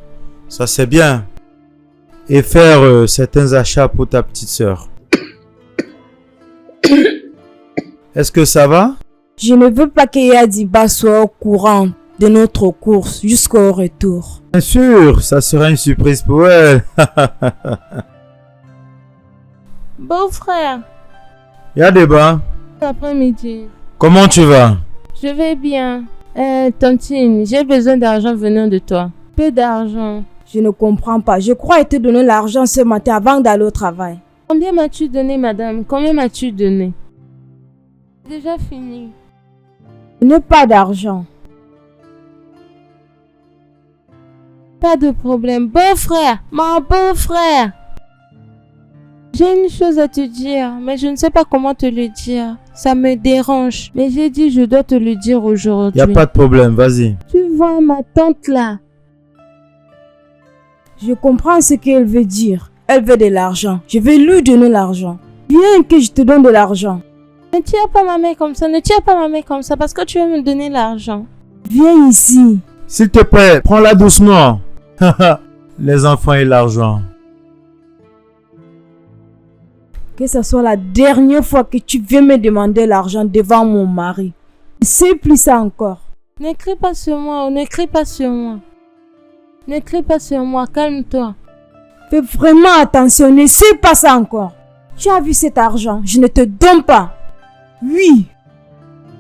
D: Ça c'est bien. Et faire certains achats pour ta petite sœur. Est-ce que ça va?
B: Je ne veux pas que Yadiba soit au courant de notre course jusqu'au retour.
D: Bien sûr, ça sera une surprise pour elle.
A: Beau-frère.
D: Yadeba.
A: Après-midi.
D: Comment tu vas?
A: Je vais bien. Tantine, j'ai besoin d'argent venant de toi. Peu d'argent.
B: Je ne comprends pas. Je crois te donner l'argent ce matin avant d'aller au travail.
A: Combien m'as-tu donné, madame? Combien m'as-tu donné? Déjà fini.
B: Je n'ai pas d'argent.
A: Pas de problème. Beau-frère, mon beau-frère. J'ai une chose à te dire, mais je ne sais pas comment te le dire. Ça me dérange. Mais j'ai dit je dois te le dire aujourd'hui.
D: Y a pas de problème, vas-y.
A: Tu vois ma tante là?
B: Je comprends ce qu'elle veut dire. Elle veut de l'argent. Je vais lui donner l'argent. Viens que je te donne de l'argent.
A: Ne tire pas ma main comme ça, parce que tu veux me donner l'argent.
B: Viens ici.
D: S'il te plaît, prends-la doucement. Les enfants et l'argent.
B: Que ce soit la dernière fois que tu viens me demander l'argent devant mon mari. Ne sais plus ça encore.
A: Ne crie pas sur moi, calme-toi.
B: Fais vraiment attention, ne sais pas ça encore. Tu as vu cet argent, je ne te donne pas. Oui.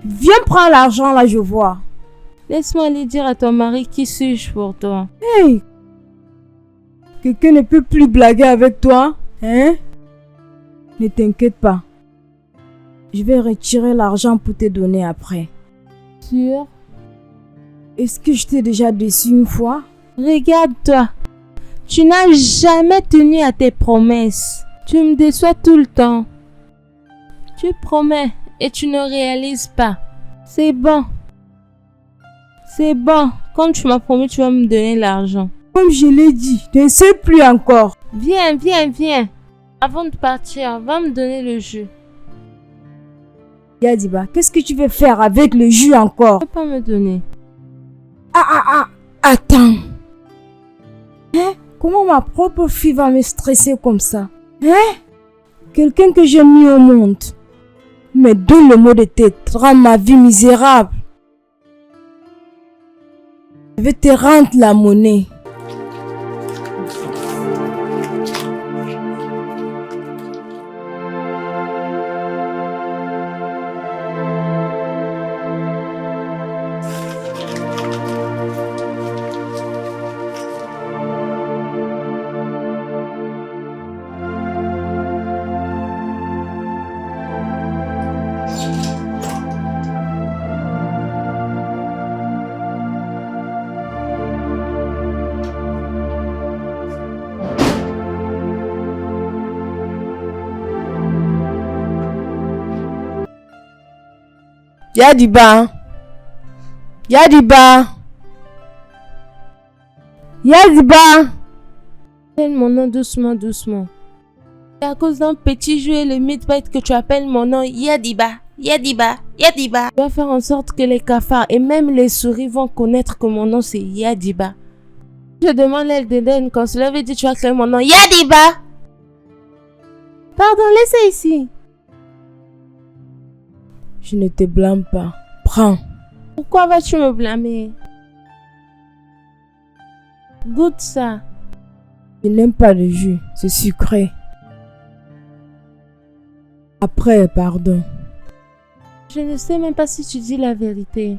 B: Viens prendre l'argent là, je vois.
A: Laisse-moi aller dire à ton mari qui suis-je pour toi.
B: Hey. Quelqu'un ne peut plus blaguer avec toi, hein? Ne t'inquiète pas. Je vais retirer l'argent pour te donner après.
A: Sûr?
B: Est-ce que je t'ai déjà déçu une fois?
A: Regarde-toi. Tu n'as jamais tenu à tes promesses. Tu me déçois tout le temps. Tu promets et tu ne réalises pas. C'est bon. C'est bon. Comme tu m'as promis, tu vas me donner l'argent.
B: Comme je l'ai dit, je ne sais plus encore.
A: Viens. Avant de partir, va me donner le jus.
B: Yadiba, qu'est-ce que tu veux faire avec le jus encore?
A: Tu peux pas me donner.
B: Attends. Hein? Comment ma propre fille va me stresser comme ça? Hein? Quelqu'un que j'ai mis au monde me donne le mot de tête, rend ma vie misérable. Je vais te rendre la monnaie. Yadiba.
A: Appelle mon nom doucement. C'est à cause d'un petit jeu et le mythe que tu appelles mon nom Yadiba. Je dois faire en sorte que les cafards et même les souris vont connaître que mon nom c'est Yadiba. Je demande l'aide d'Eden quand cela veut dire tu as créé mon nom Yadiba. Pardon, laissez ici.
B: Je ne te blâme pas. Prends.
A: Pourquoi vas-tu me blâmer? Goûte ça.
B: Je n'aime pas le jus, c'est sucré. Après, pardon.
A: Je ne sais même pas si tu dis la vérité.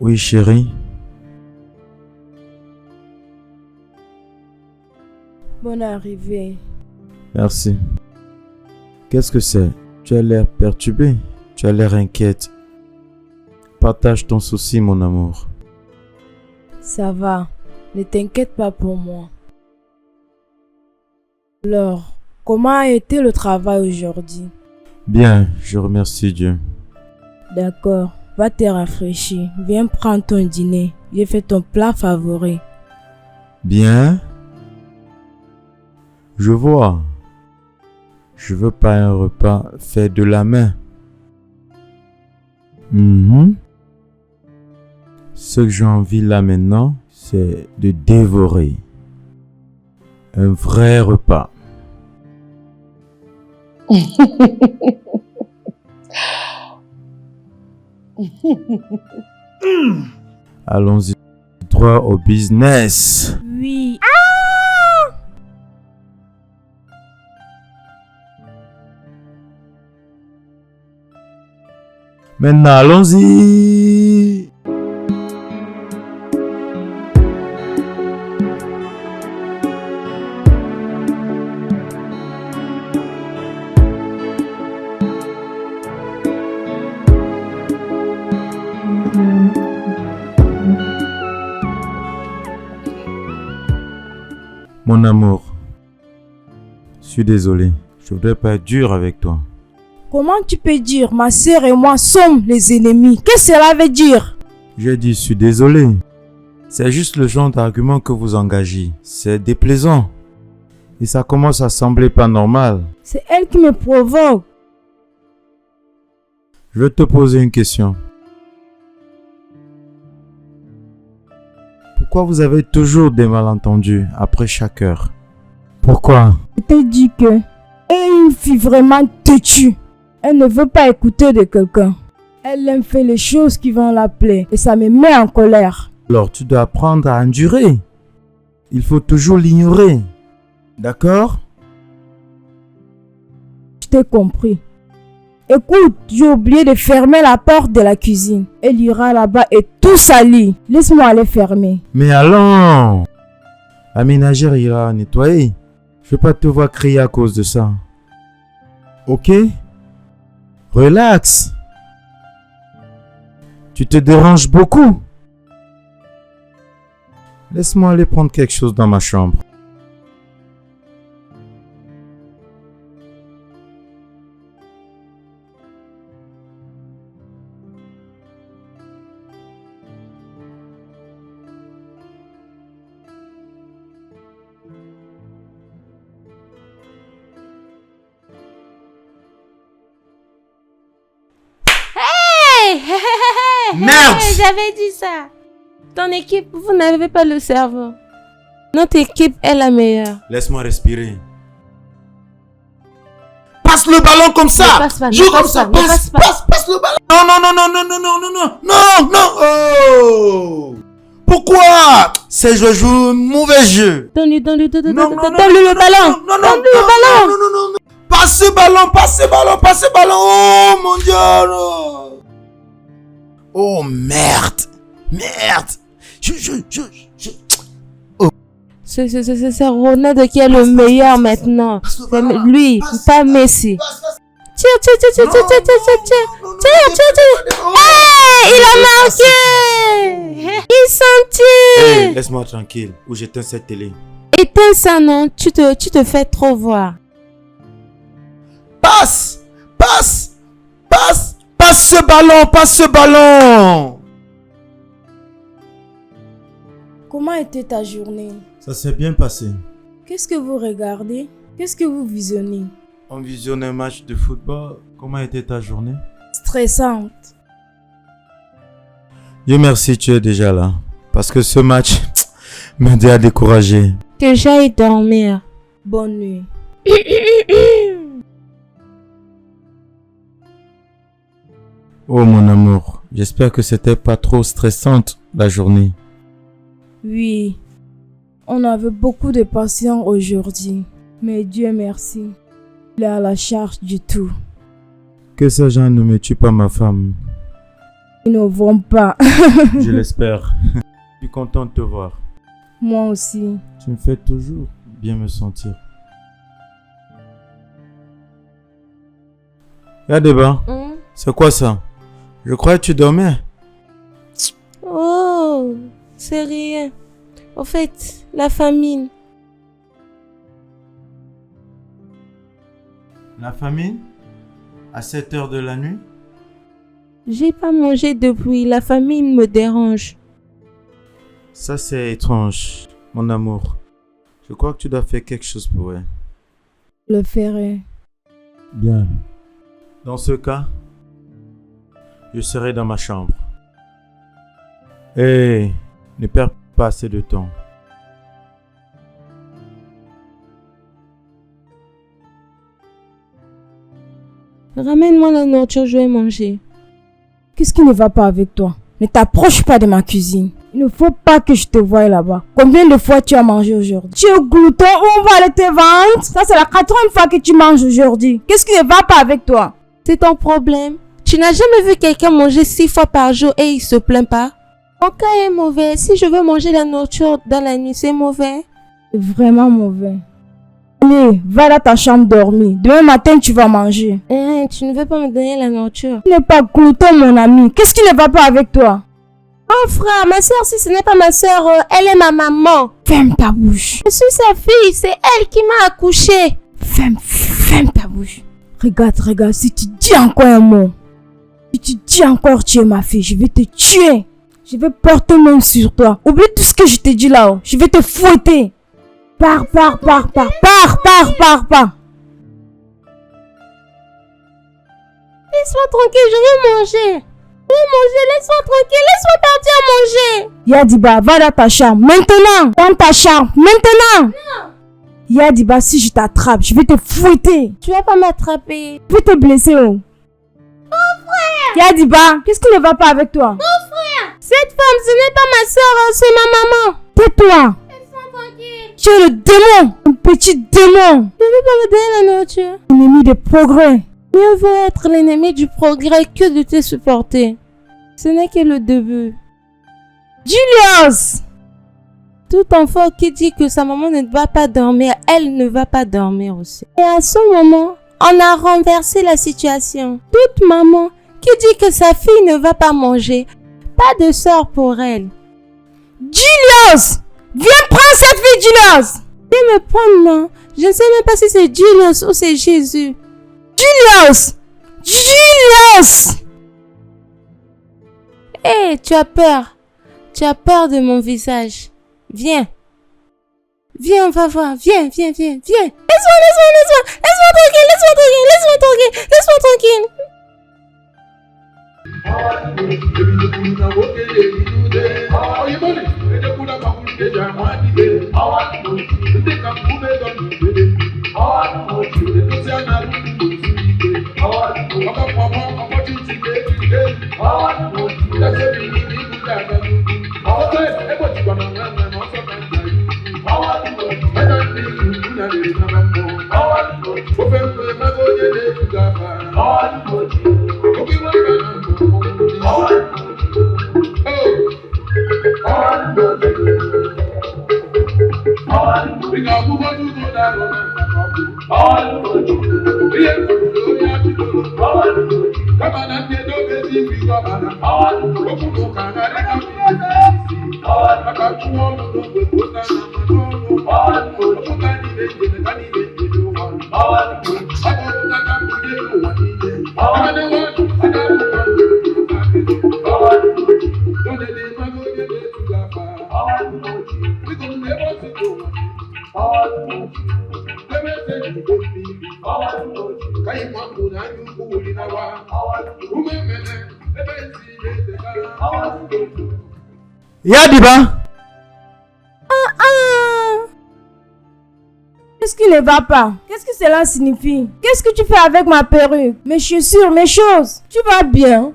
D: Oui, chérie.
B: Bonne arrivée.
D: Merci. Qu'est-ce que c'est? Tu as l'air perturbé. Tu as l'air inquiète. Partage ton souci, mon amour.
B: Ça va. Ne t'inquiète pas pour moi. Alors, comment a été le travail aujourd'hui?
D: Bien, je remercie Dieu.
B: D'accord. Va te rafraîchir. Viens prendre ton dîner. J'ai fait ton plat favori.
D: Bien. Je vois. Je veux pas un repas fait de la main. Ce que j'ai envie là maintenant, c'est de dévorer. Un vrai repas. Allons-y droit au business.
A: Oui.
D: Maintenant, allons-y. Mon amour, suis désolé. Je voudrais pas être dur avec toi.
B: Comment tu peux dire ma sœur et moi sommes les ennemis? Qu'est-ce que cela veut dire?
D: J'ai dit, je suis désolé. C'est juste le genre d'argument que vous engagez. C'est déplaisant. Et ça commence à sembler pas normal.
B: C'est elle qui me provoque.
D: Je vais te poser une question. Pourquoi vous avez toujours des malentendus après chaque heure? Pourquoi?
B: Je t'ai dit que elle est une fille vraiment têtue. Elle ne veut pas écouter de quelqu'un. Elle aime faire les choses qui vont la plaire et ça me met en colère.
D: Alors tu dois apprendre à endurer. Il faut toujours l'ignorer. D'accord?
B: Je t'ai compris. Écoute, j'ai oublié de fermer la porte de la cuisine. Elle ira là-bas et tout salit. Laisse-moi aller fermer.
D: Mais allons! La ménagère ira nettoyer. Je vais pas te voir crier à cause de ça. Ok? Relax. Tu te déranges beaucoup. Laisse-moi aller prendre quelque chose dans ma chambre. Merde!
A: J'avais dit ça. Ton équipe, vous n'avez pas le cerveau. Notre équipe est la meilleure.
D: Laisse-moi respirer. Passe le ballon comme ça!
A: Ne passe pas,
D: Joue
A: ne
D: comme
A: passe
D: ça!
A: pas, ne
D: Passe,
A: passe pas.
D: passe le ballon! Non, non, non, non, non, non, non, non, non, non, non! Oh! Pourquoi? C'est je joue mauvais jeu.
A: Donne-lui
D: Non, non, non,
A: le
D: non,
A: ballon.
D: non, non,
A: Donne-lui le ballon.
D: non, non, non, non. Passe ce ballon, passe ce ballon, passe ce ballon! Oh mon Dieu! Non. Oh merde! Merde!
A: C'est Ronaldo qui est le meilleur maintenant. C'est lui, pas Messi. Tire. Hey, il a marqué! Il s'en tire!
D: Hey, laisse-moi tranquille, ou j'éteins cette télé.
A: Éteins ça, non? Tu te fais trop voir.
D: Passe ce ballon!
B: Comment était ta journée?
D: Ça s'est bien passé.
B: Qu'est-ce que vous regardez? Qu'est-ce que vous visionnez?
D: On visionne un match de football. Comment était ta journée?
B: Stressante.
D: Dieu merci, tu es déjà là. Parce que ce match m'a déjà découragé.
A: Que j'aille dormir.
B: Bonne nuit.
D: Oh mon amour, j'espère que c'était pas trop stressante la journée.
B: Oui, on avait beaucoup de patients aujourd'hui. Mais Dieu merci, il est à la charge du tout.
D: Que ces gens ne me tuent pas ma femme.
B: Ils ne vont pas.
D: Je l'espère. Je suis content de te voir.
B: Moi aussi.
D: Tu me fais toujours bien me sentir. Yadeba, c'est quoi ça? Je croyais que tu dormais.
A: Oh, c'est rien. Au fait, la famine.
D: La famine? À 7 heures de la nuit?
A: J'ai pas mangé depuis. La famine me dérange.
D: Ça c'est étrange, mon amour. Je crois que tu dois faire quelque chose pour elle.
B: Je le ferai.
D: Bien. Dans ce cas, je serai dans ma chambre. Hey, ne perds pas assez de temps.
A: Ramène-moi la nourriture, je vais manger.
B: Qu'est-ce qui ne va pas avec toi? Ne t'approche pas de ma cuisine. Il ne faut pas que je te voie là-bas. Combien de fois tu as mangé aujourd'hui? Tu es glouton ou on va aller te vendre? Ça c'est la 4e fois que tu manges aujourd'hui. Qu'est-ce qui ne va pas avec toi?
A: C'est ton problème. Tu n'as jamais vu quelqu'un manger 6 fois par jour et il se plaint pas? Mon cas est mauvais. Si je veux manger la nourriture dans la nuit, c'est mauvais.
B: C'est vraiment mauvais. Allez, va dans ta chambre dormir. Demain matin, tu vas manger.
A: Tu ne veux pas me donner la nourriture.
B: Tu n'es pas glouton, mon ami. Qu'est-ce qui ne va pas avec toi?
A: Oh frère, ma soeur, si ce n'est pas ma soeur, elle est ma maman.
B: Ferme ta bouche.
A: Je suis sa fille, c'est elle qui m'a accouchée.
B: Ferme ta bouche. Regarde, si tu dis encore un mot, si tu dis encore tu es ma fille, je vais te tuer. Je vais porter main sur toi. Oublie tout ce que je t'ai dit là-haut. Je vais te fouetter. Pars.
A: Laisse-moi tranquille, je veux manger. Laisse-moi tranquille, laisse-moi partir manger.
B: Yadiba, va dans ta chambre. Maintenant. Dans ta chambre. Maintenant.
A: Non.
B: Yadiba, si je t'attrape, je vais te fouetter.
A: Tu vas pas m'attraper.
B: Je vais te blesser. Oh.
A: Mon frère.
B: Yadiba, qu'est-ce qui ne va pas avec toi?
A: Mon frère. Cette femme, ce n'est pas ma soeur, c'est ma maman.
B: Tais-toi.
A: Laisse-moi tranquille.
B: Tu es le démon. Un petit démon.
A: Je ne vais pas me donner la nourriture.
B: Ennemi de progrès.
A: Mieux vaut être l'ennemi du progrès que de te supporter. Ce n'est que le début.
B: Julius!
A: Tout enfant qui dit que sa maman ne va pas dormir, elle ne va pas dormir aussi. Et à ce moment, on a renversé la situation. Toute maman qui dit que sa fille ne va pas manger, pas de sort pour elle.
B: Julius! Viens prendre cette fille, Julius!
A: Viens me prendre, non. Je ne sais même pas si c'est Julius ou c'est Jésus.
B: Julius!
A: Hé, tu as peur. Tu as peur de mon visage. Viens. Viens, on va voir. Viens. Laisse-moi tranquille.
D: Yadiba!
B: Qu'est-ce qui ne va pas? Qu'est-ce que cela signifie? Qu'est-ce que tu fais avec ma perruque? Mes chaussures, mes choses? Tu vas bien?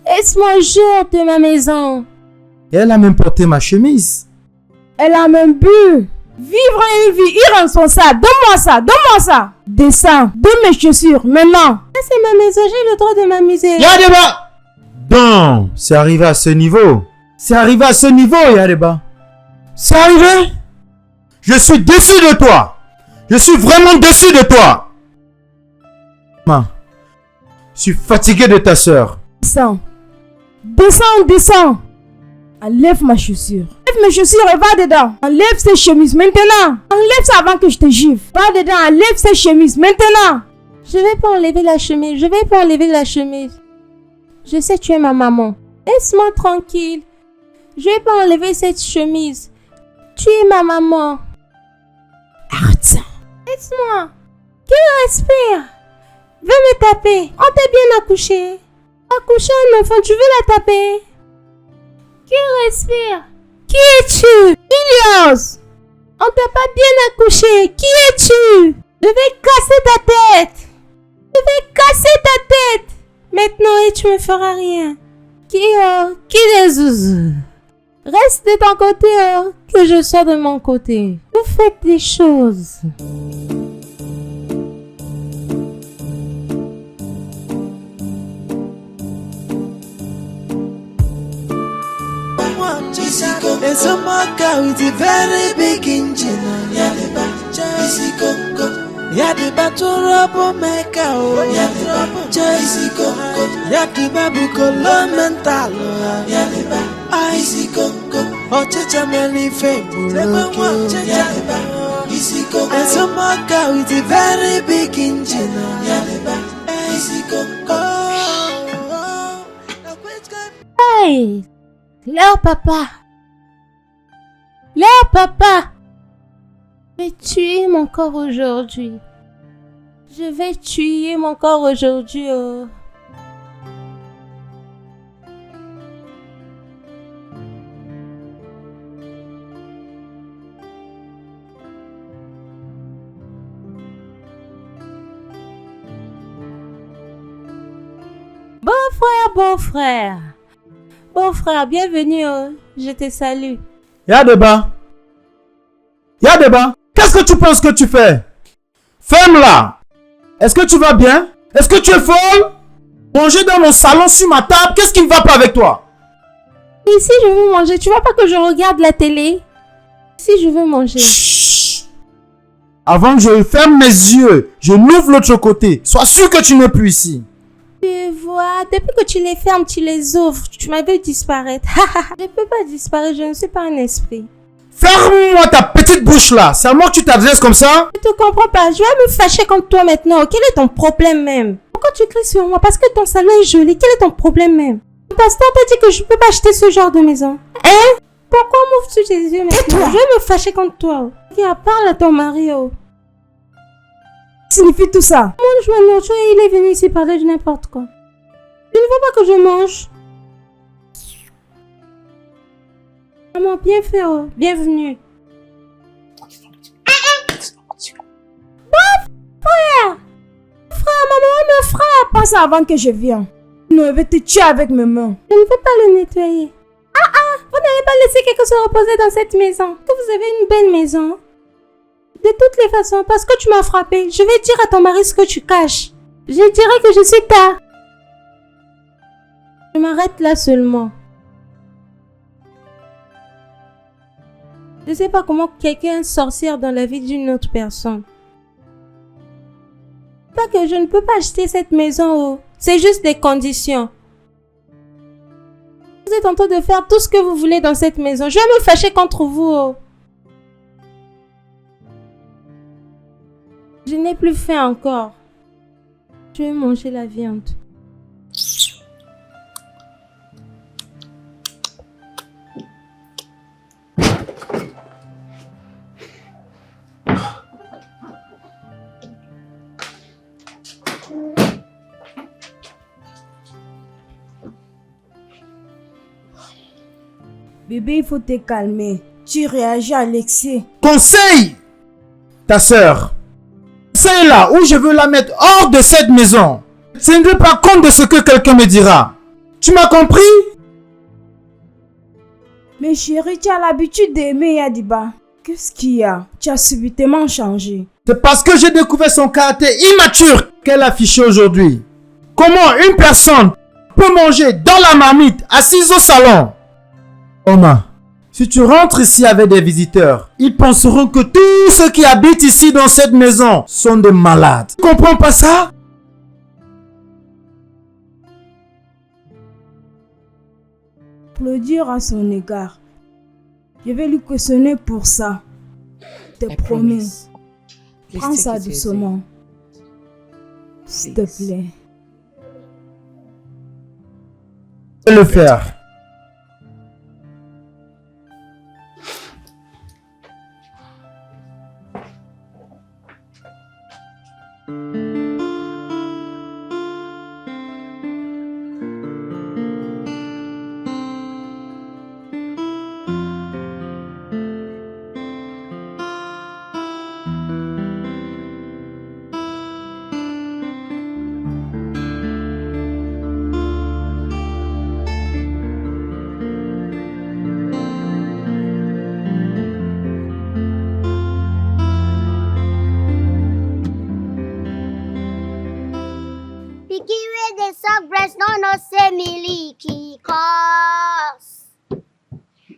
A: Laisse-moi jouir de ma maison.
D: Et elle a même porté ma chemise.
B: Elle a même bu. Vivre une vie irresponsable. Donne-moi ça. Descends. Donne mes chaussures, maintenant.
A: C'est ma maison, j'ai le droit de m'amuser.
D: Yadiba! Non, c'est arrivé à ce niveau. Yadiba. C'est arrivé? Je suis déçu de toi. Je suis vraiment déçu de toi. Maman, je suis fatigué de ta soeur.
B: Descends. Enlève ma chaussure. Enlève mes chaussures et va dedans. Enlève ces chemises maintenant. Enlève ça avant que je te gifle. Va dedans, enlève ces chemises maintenant.
A: Je vais pas enlever la chemise. Je sais que tu es ma maman. Laisse-moi tranquille. Je vais pas enlever cette chemise. Tu es ma maman.
B: Arrête ça.
A: Laisse-moi. Qui respire? Va me taper. On t'a bien accouché. Accoucher un enfant, tu veux la taper? Qui respire? Qui es-tu?
B: Julius!
A: On t'a pas bien accouché. Qui es-tu? Je vais casser ta tête. Maintenant, et tu me feras rien. Qui est Zouzou? Reste de ton côté, que je sois de mon côté. Vous faites des choses.
G: It's a marker with a very big engine. Yadiba, Chelsea Coco. Yadiba to Robo Meka. Yadiba, Chelsea Coco. Yadiba Bucolo Mental. Yadiba, Icy Coco. Oh, Chicha Meli Fabu. Yadiba, Easy go. And some more guy with a very big engine. Yadeba. Easy go.
A: Hey! Léo papa! Léo papa! Je vais tuer mon corps aujourd'hui. Je vais tuer mon corps aujourd'hui. Oh. Bon frère, bienvenue. Oh. Je te salue.
D: Yadeba, qu'est-ce que tu penses que tu fais? Ferme-la. Est-ce que tu vas bien? Est-ce que tu es folle? Manger dans mon salon sur ma table, qu'est-ce qui ne va pas avec toi?
A: Ici, je veux manger. Tu vois pas que je regarde la télé? Ici, je veux manger.
D: Chut. Avant que je ferme mes yeux, je n'ouvre l'autre côté. Sois sûr que tu n'es plus ici.
A: Tu vois, depuis que tu les fermes, tu les ouvres. Tu m'as vu disparaître. Je ne peux pas disparaître, je ne suis pas un esprit.
D: Ferme-moi ta petite bouche là. C'est à moi que tu t'adresses comme ça?
A: Je te comprends pas. Je vais me fâcher contre toi maintenant. Quel est ton problème même? Pourquoi tu cries sur moi? Parce que ton salon est joli. Quel est ton problème même? Le pasteur t'a dit que je peux pas acheter ce genre de maison. Hein? Pourquoi m'ouvres-tu tes yeux maintenant? Je vais me fâcher contre toi. Parle à ton mari. Oh.
B: Signifie tout ça?
A: Mon journaux, il est venu ici parler de n'importe quoi. Tu ne veux pas que je mange? Maman, bien fait, oh. Bienvenue.
B: Frère, maman, me frappe. Passe avant que je vienne. Non, je vais te tuer avec mes mains.
A: Je ne veux pas le nettoyer. Vous n'allez pas laisser quelqu'un se reposer dans cette maison. Que vous avez une belle maison. De toutes les façons, parce que tu m'as frappé, je vais dire à ton mari ce que tu caches. Je dirai que je suis ta... Je m'arrête là seulement. Je ne sais pas comment quelqu'un sortir dans la vie d'une autre personne. Pas que je ne peux pas acheter cette maison. Oh. C'est juste des conditions. Vous êtes en train de faire tout ce que vous voulez dans cette maison. Je vais me fâcher contre vous. Oh. Je n'ai plus faim encore. Je vais manger la viande.
B: Bébé, il faut te calmer. Tu réagis à l'excès.
D: Conseille ta sœur. C'est là où je veux la mettre hors de cette maison. Je ne veux pas compte de ce que quelqu'un me dira. Tu m'as compris?
B: Mais chérie, tu as l'habitude d'aimer Yadiba. Qu'est-ce qu'il y a? Tu as subitement changé.
D: C'est parce que j'ai découvert son caractère immature qu'elle affiche aujourd'hui. Comment une personne peut manger dans la marmite assise au salon? Oma, si tu rentres ici avec des visiteurs, ils penseront que tous ceux qui habitent ici dans cette maison sont des malades. Tu comprends pas ça?
B: Pour le dire à son égard, je vais lui questionner pour ça. Je te promets. Prends ça doucement. S'il te plaît.
D: Je vais le faire.
C: No say milky cause.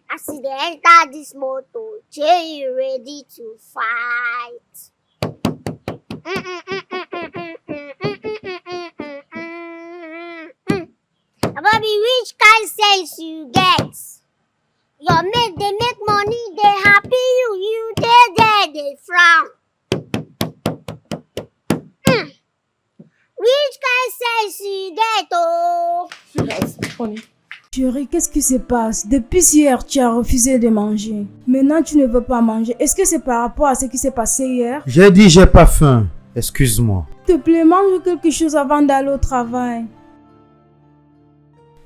C: I see they enter this motor, Jay, you ready to fight. Bobby, which kind sense you get? Your mate, they make money, they happy, you they frown. c'est ghetto.
B: Chérie, qu'est-ce qui se passe? Depuis hier, tu as refusé de manger. Maintenant, tu ne veux pas manger. Est-ce que c'est par rapport à ce qui s'est passé hier?
D: J'ai dit j'ai pas faim. Excuse-moi.
B: S'il te plaît, mange quelque chose avant d'aller au travail.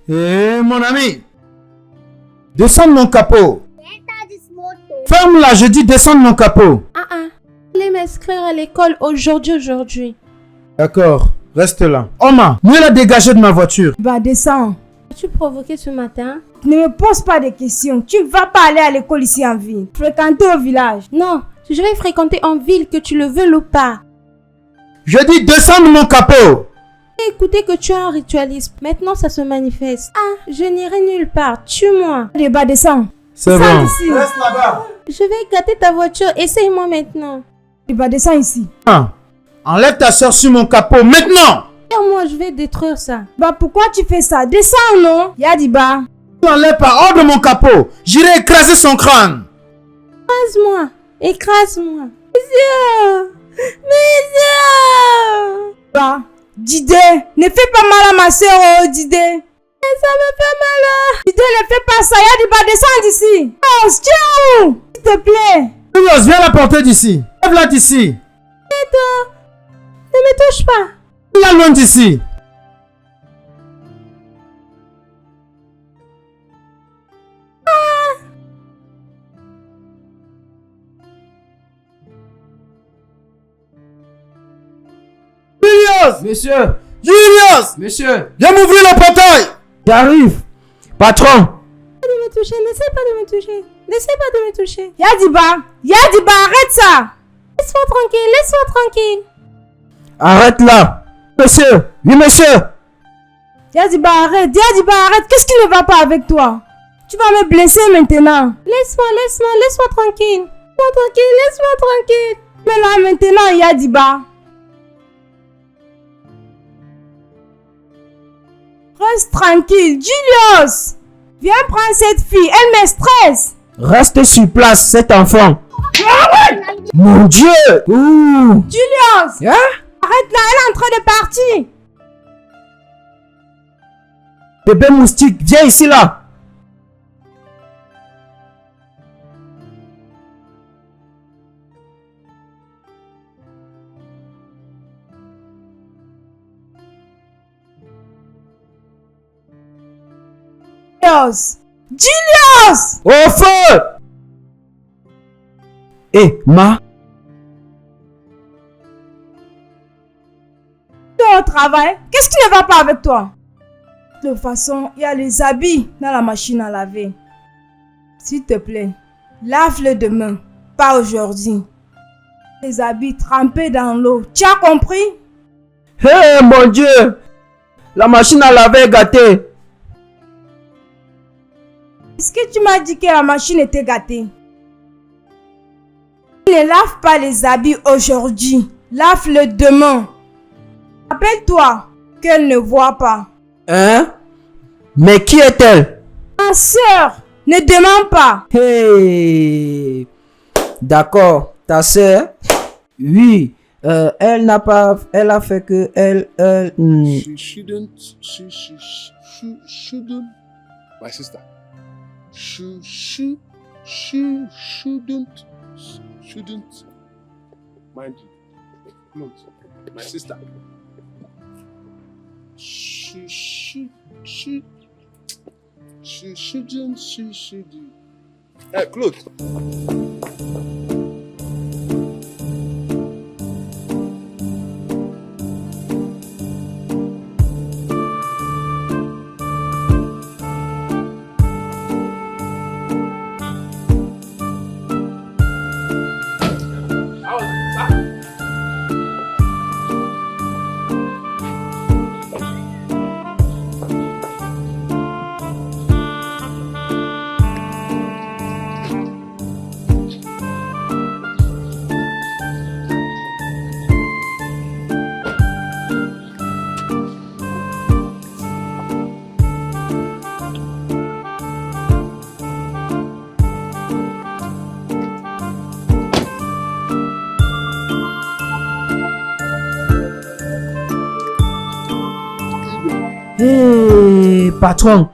D: Eh mon ami, descends de mon capot.
C: Enter this motor.
D: Ferme-la, je dis descends de mon capot.
A: Je vais m'inscrire à l'école aujourd'hui.
D: D'accord, reste là. Oma, mieux la dégager de ma voiture.
B: Bah, descends.
A: As-tu provoqué ce matin?
B: Ne me pose pas de questions. Tu ne vas pas aller à l'école ici en ville. Fréquenter au village.
A: Non, je vais fréquenter en ville, que tu le veuilles ou pas.
D: Je dis descends de mon capot.
A: J'ai écouté que tu es un ritualiste. Maintenant, ça se manifeste. Je n'irai nulle part. Tue-moi.
B: Bah, descends.
D: C'est
B: Descends
D: bon.
B: ici.
D: Reste là-bas.
A: Je vais gâter ta voiture. Essaye-moi maintenant.
B: Bah, descends ici.
D: Enlève ta soeur sur mon capot maintenant.
A: Moi, je vais détruire ça.
B: Bah, pourquoi tu fais ça? Descends, non? Yadiba.
D: Tu l'enlèves pas hors de mon capot. J'irai écraser son crâne.
A: Écrase-moi. Écrase-moi. Monsieur.
B: Bah, Didé, ne fais pas mal à ma soeur, oh, Didé.
A: Ça me fait mal.
B: Didé, ne fais pas ça. Yadiba, descends d'ici. Oh, tiens, s'il te plaît.
D: Julius, viens la porter d'ici. Lève-la d'ici.
A: Ne me touche pas.
D: La loin d'ici. Julius!
H: Monsieur,
D: Julius!
H: monsieur,
D: Viens m'ouvrir le portail!
H: j'arrive. Patron,
A: De me toucher. N'essaie pas de me toucher. N'essaie pas de me toucher.
B: Yadiba, arrête ça.
A: Laisse-moi tranquille. Laisse-moi tranquille.
H: arrête là. Monsieur, oui monsieur.
B: Yadiba, arrête. Qu'est-ce qui ne va pas avec toi? Tu vas me blesser maintenant.
A: Laisse-moi tranquille. Laisse-moi tranquille.
B: Mais là, maintenant, Yadiba. Reste tranquille. Julius, viens prendre cette fille. Elle me stresse.
H: Reste sur place, cet enfant. Mon Dieu. Ouh.
B: Julius,
H: Hein?
B: arrête là. Elle est en train de partir.
H: Bébé moustique, viens ici là.
B: Julius.
H: Au feu. Eh, ma.
B: Tu es au travail. Qu'est-ce qui ne va pas avec toi? De toute façon, il y a les habits dans la machine à laver. S'il te plaît, lave-le demain, pas aujourd'hui. Les habits trempés dans l'eau. Tu as compris?
H: Hé, mon Dieu. La machine à laver est gâtée.
B: Est-ce que tu m'as dit que la machine était gâtée? Ne lave pas les habits aujourd'hui. Lave-le demain. Rappelle-toi qu'elle ne voit pas.
H: Hein? Mais qui est-elle?
B: Ma soeur, ne demande pas.
H: Hey. D'accord, ta sœur? Oui. Elle n'a pas... Elle a fait que...
I: She shouldn't. My sister. Shouldn't. Mind you. Close. My sister. She shouldn't. Hey, close.
H: Hé, patron.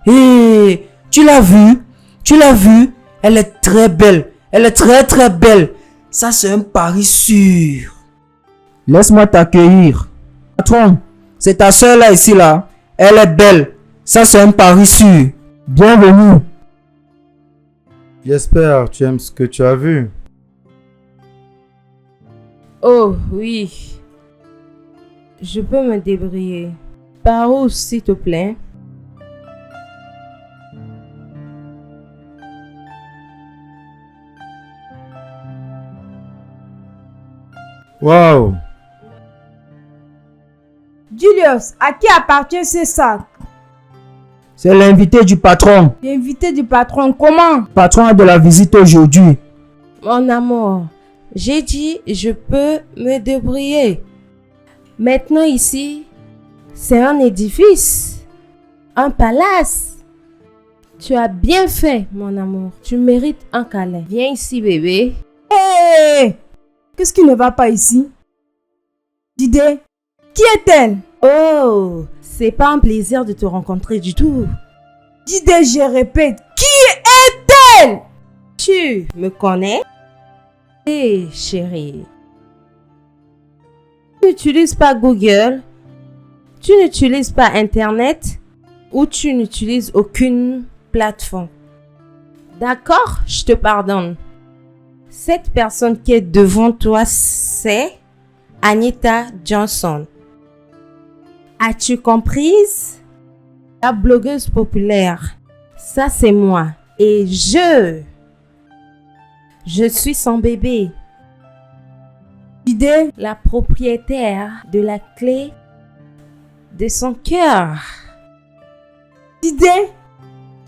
H: Hé, tu l'as vu? Tu l'as vu? Elle est très belle. Elle est très très belle. Ça, c'est un pari sûr. Laisse-moi t'accueillir. Patron, c'est ta soeur là, ici là. Elle est belle. Ça, c'est un pari sûr. Bienvenue.
D: J'espère tu aimes ce que tu as vu.
A: Oh oui. Je peux me débrouiller. Par où, s'il te plaît?
D: Waouh!
B: Julius, à qui appartient ce sac?
H: C'est l'invité du patron.
B: L'invité du patron, comment?
H: Le patron a de la visite aujourd'hui.
A: Mon amour, j'ai dit je peux me débrouiller. Maintenant ici, c'est un édifice, un palace. Tu as bien fait, mon amour. Tu mérites un câlin. Viens ici, bébé.
B: Hé! Qu'est-ce qui ne va pas ici? Didé, qui est-elle?
A: Oh, c'est pas un plaisir de te rencontrer du tout.
B: Didé, je répète, qui est-elle?
A: Tu me connais? Hé, chérie. Tu n'utilises pas Google, tu n'utilises pas Internet ou tu n'utilises aucune plateforme. D'accord, je te pardonne. Cette personne qui est devant toi, c'est Anita Johnson. As-tu comprise? La blogueuse populaire. Ça, c'est moi. Et je suis son bébé.
B: Didé,
A: La propriétaire de la clé de son cœur.
B: Didé,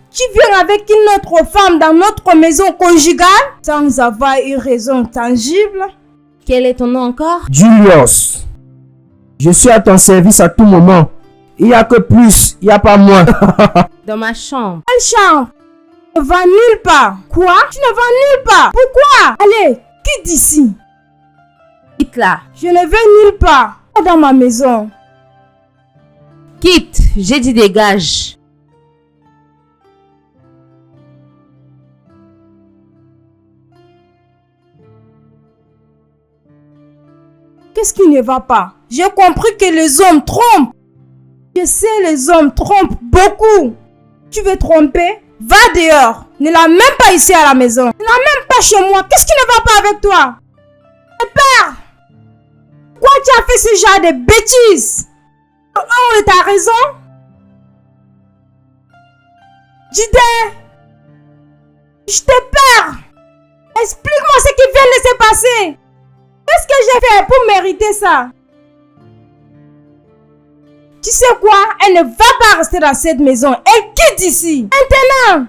B: tu viens avec une autre femme dans notre maison conjugale sans avoir une raison tangible?
A: Quel est ton nom encore?
H: Julius. Je suis à ton service à tout moment. Il n'y a que plus, il n'y a pas moins.
A: Dans ma chambre.
B: Quelle chambre? Tu ne vas nulle part. Quoi? Tu ne vas nulle part. Pourquoi? Allez, quitte d'ici.
A: Quitte là.
B: Je ne vais nulle part. Pas dans ma maison.
A: Quitte. J'ai dit dégage.
B: Qu'est-ce qui ne va pas? J'ai compris que les hommes trompent. Je sais, les hommes trompent beaucoup. Tu veux tromper? Va dehors. Ne la même pas ici à la maison. Ne la même pas chez moi. Qu'est-ce qui ne va pas avec toi? Père, pourquoi tu as fait ce genre de bêtises? Oh, t'as raison. Didé, je te perds. Explique-moi ce qui vient de se passer. Qu'est-ce que j'ai fait pour mériter ça? Tu sais quoi? Elle ne va pas rester dans cette maison. Elle quitte d'ici. Maintenant.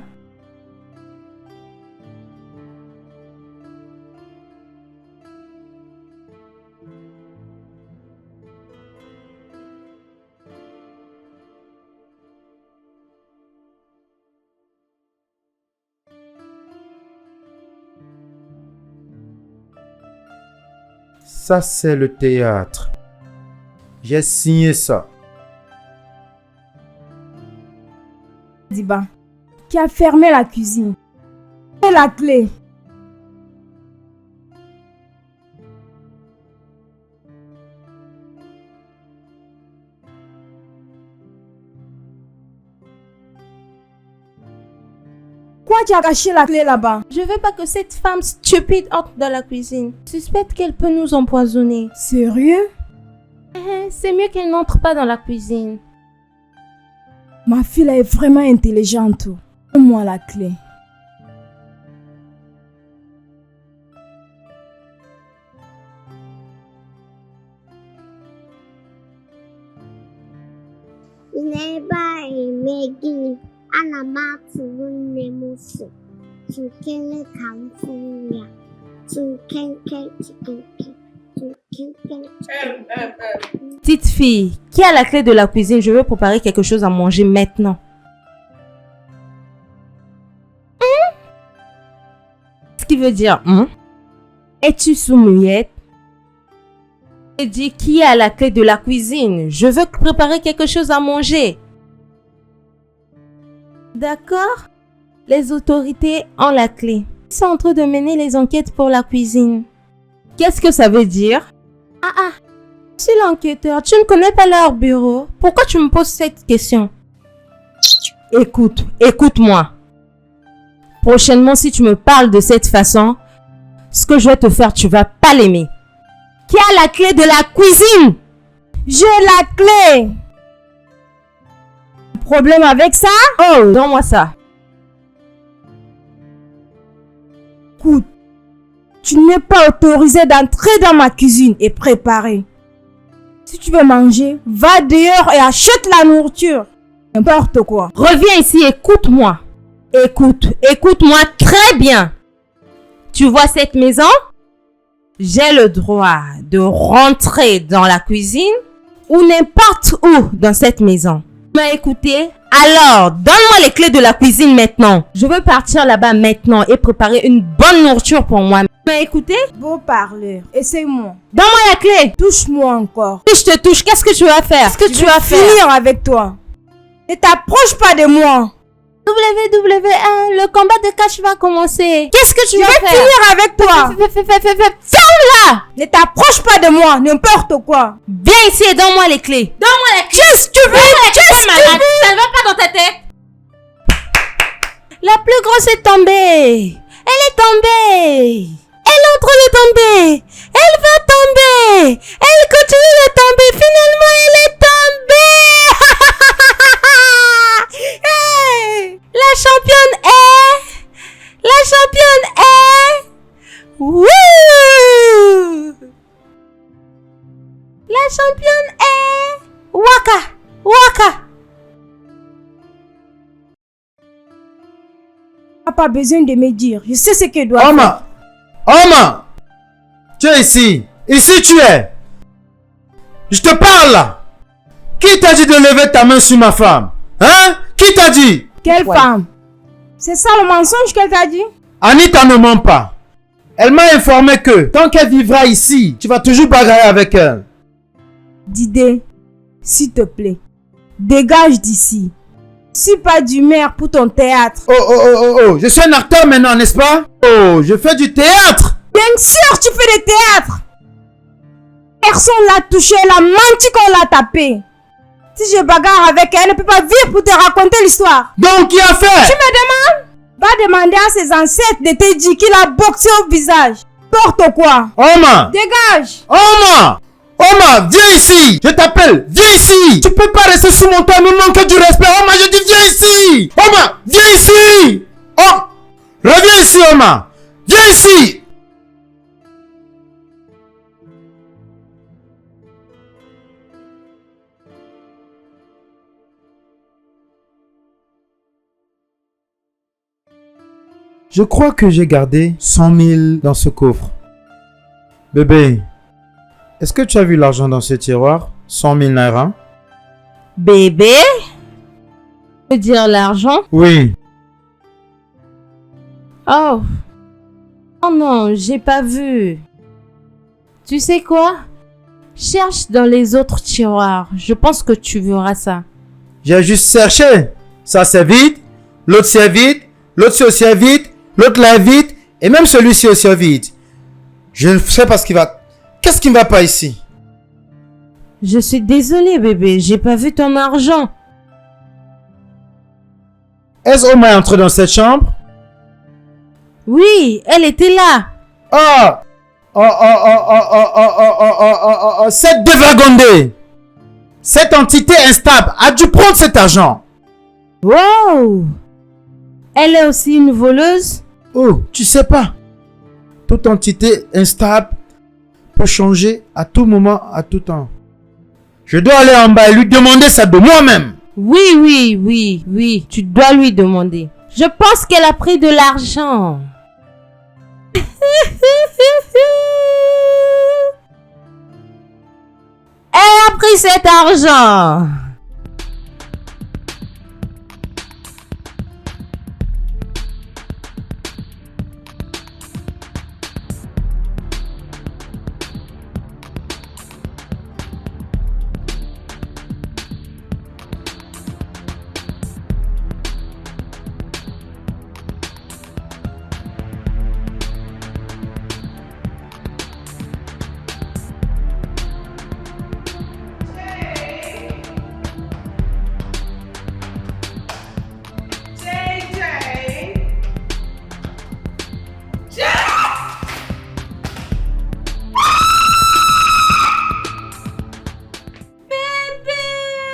D: Ça, c'est le théâtre. J'ai signé ça.
B: Diba, qui a fermé la cuisine. Et la clé. Pourquoi tu as caché la clé là-bas?
A: Je veux pas que cette femme stupide entre dans la cuisine. Suspecte qu'elle peut nous empoisonner.
B: Sérieux?
A: C'est mieux qu'elle n'entre pas dans la cuisine.
B: Ma fille là est vraiment intelligente. Donne-moi la clé.
A: Petite fille, qui a la clé de la cuisine? Je veux préparer quelque chose à manger maintenant. Ce qui veut dire, es-tu sous-muette? Je dis qui a la clé de la cuisine. Je veux préparer quelque chose à manger. D'accord? Les autorités ont la clé. Ils sont en train de mener les enquêtes pour la cuisine. Qu'est-ce que ça veut dire? Ah, je suis l'enquêteur. Tu ne connais pas leur bureau. Pourquoi tu me poses cette question? Écoute-moi. Prochainement, si tu me parles de cette façon, ce que je vais te faire, tu vas pas l'aimer. Qui a la clé de la cuisine?
B: J'ai la clé. Problème avec ça?
A: Oh, donne-moi ça.
B: Écoute, tu n'es pas autorisé d'entrer dans ma cuisine et préparer. Si tu veux manger, va dehors et achète la nourriture. N'importe quoi.
A: Reviens ici, écoute-moi. Écoute-moi très bien. Tu vois cette maison? J'ai le droit de rentrer dans la cuisine ou n'importe où dans cette maison. Tu m'as écouté? Alors, donne-moi les clés de la cuisine maintenant. Je veux partir là-bas maintenant et préparer une bonne nourriture pour moi. Tu m'as écouté?
B: Beau parleur, essaye-moi.
A: Donne-moi la clé.
B: Touche-moi encore.
A: Si je te touche, qu'est-ce que tu vas faire? Qu'est-ce que tu vas faire?
B: Finir avec toi. Ne t'approche pas de moi.
A: WWE1, le combat de catch va commencer. Qu'est-ce que tu vas faire?
B: Je vais finir avec toi.
A: Ferme-la!
B: Ne t'approche pas de moi, n'importe quoi.
A: Viens ici et donne-moi les clés. Donne-moi les clés.
B: Qu'est-ce que tu veux?
A: Qu'est-ce que tu veux? Ça ne va pas dans ta tête. La plus grosse est tombée. Elle est tombée. Elle est en train de tomber. Elle va tomber. Elle continue de tomber. Finalement, elle est tombée. Hey! La championne est... Wouh! La championne est... Waka!
B: Tu n'as pas besoin de me dire. Je sais ce que je dois faire.
D: Oma! Tu es ici. Ici tu es. Je te parle là. Qui t'a dit de lever ta main sur ma femme? Hein? Qui t'a dit?
B: Quelle femme? C'est ça le mensonge qu'elle t'a dit?
D: Anita ne ment pas. Elle m'a informé que tant qu'elle vivra ici, tu vas toujours bagarrer avec elle.
B: Didé, s'il te plaît, dégage d'ici. Je suis pas d'humeur pour ton théâtre.
D: Oh, je suis un acteur maintenant, n'est-ce pas? Oh, je fais du théâtre.
B: Bien sûr, tu fais du théâtre. Personne l'a touché, elle a menti qu'on l'a tapé. Si je bagarre avec elle, elle ne peut pas vivre pour te raconter l'histoire.
D: Donc, qui a fait?
B: Tu me demandes? Va demander à ses ancêtres de te dire qu'il a boxé au visage. Porte quoi?
D: Oma!
B: Dégage!
D: Oma, viens ici! Je t'appelle, viens ici! Tu peux pas rester sous mon toit et me manquer du respect. Oma, je dis viens ici! Oma, viens ici! Oh! Reviens ici, Oma! Viens ici! Je crois que j'ai gardé 100 000 dans ce coffre. Bébé, est-ce que tu as vu l'argent dans ce tiroir? 100 000 naira?
A: Bébé? Tu veux dire l'argent?
D: Oui.
A: Oh non, j'ai pas vu. Tu sais quoi? Cherche dans les autres tiroirs. Je pense que tu verras ça.
D: J'ai juste cherché. Ça c'est vide. L'autre c'est vide. L'autre c'est aussi vide. L'autre là est vide. Et même celui-ci aussi est vide. Je ne sais pas ce qui va... Qu'est-ce qui ne va pas ici?
A: Je suis désolée, bébé. J'ai pas vu ton argent.
D: Est-ce Oma est entrée dans cette chambre?
A: Oui, elle était là.
D: Cette dévagondée, cette entité instable a dû prendre cet argent.
A: Wow! Elle est aussi une voleuse?
D: Oh, tu sais pas. Toute entité instable peut changer à tout moment, à tout temps. Je dois aller en bas et lui demander ça de moi-même.
A: Oui, tu dois lui demander. Je pense qu'elle a pris de l'argent. Elle a pris cet argent.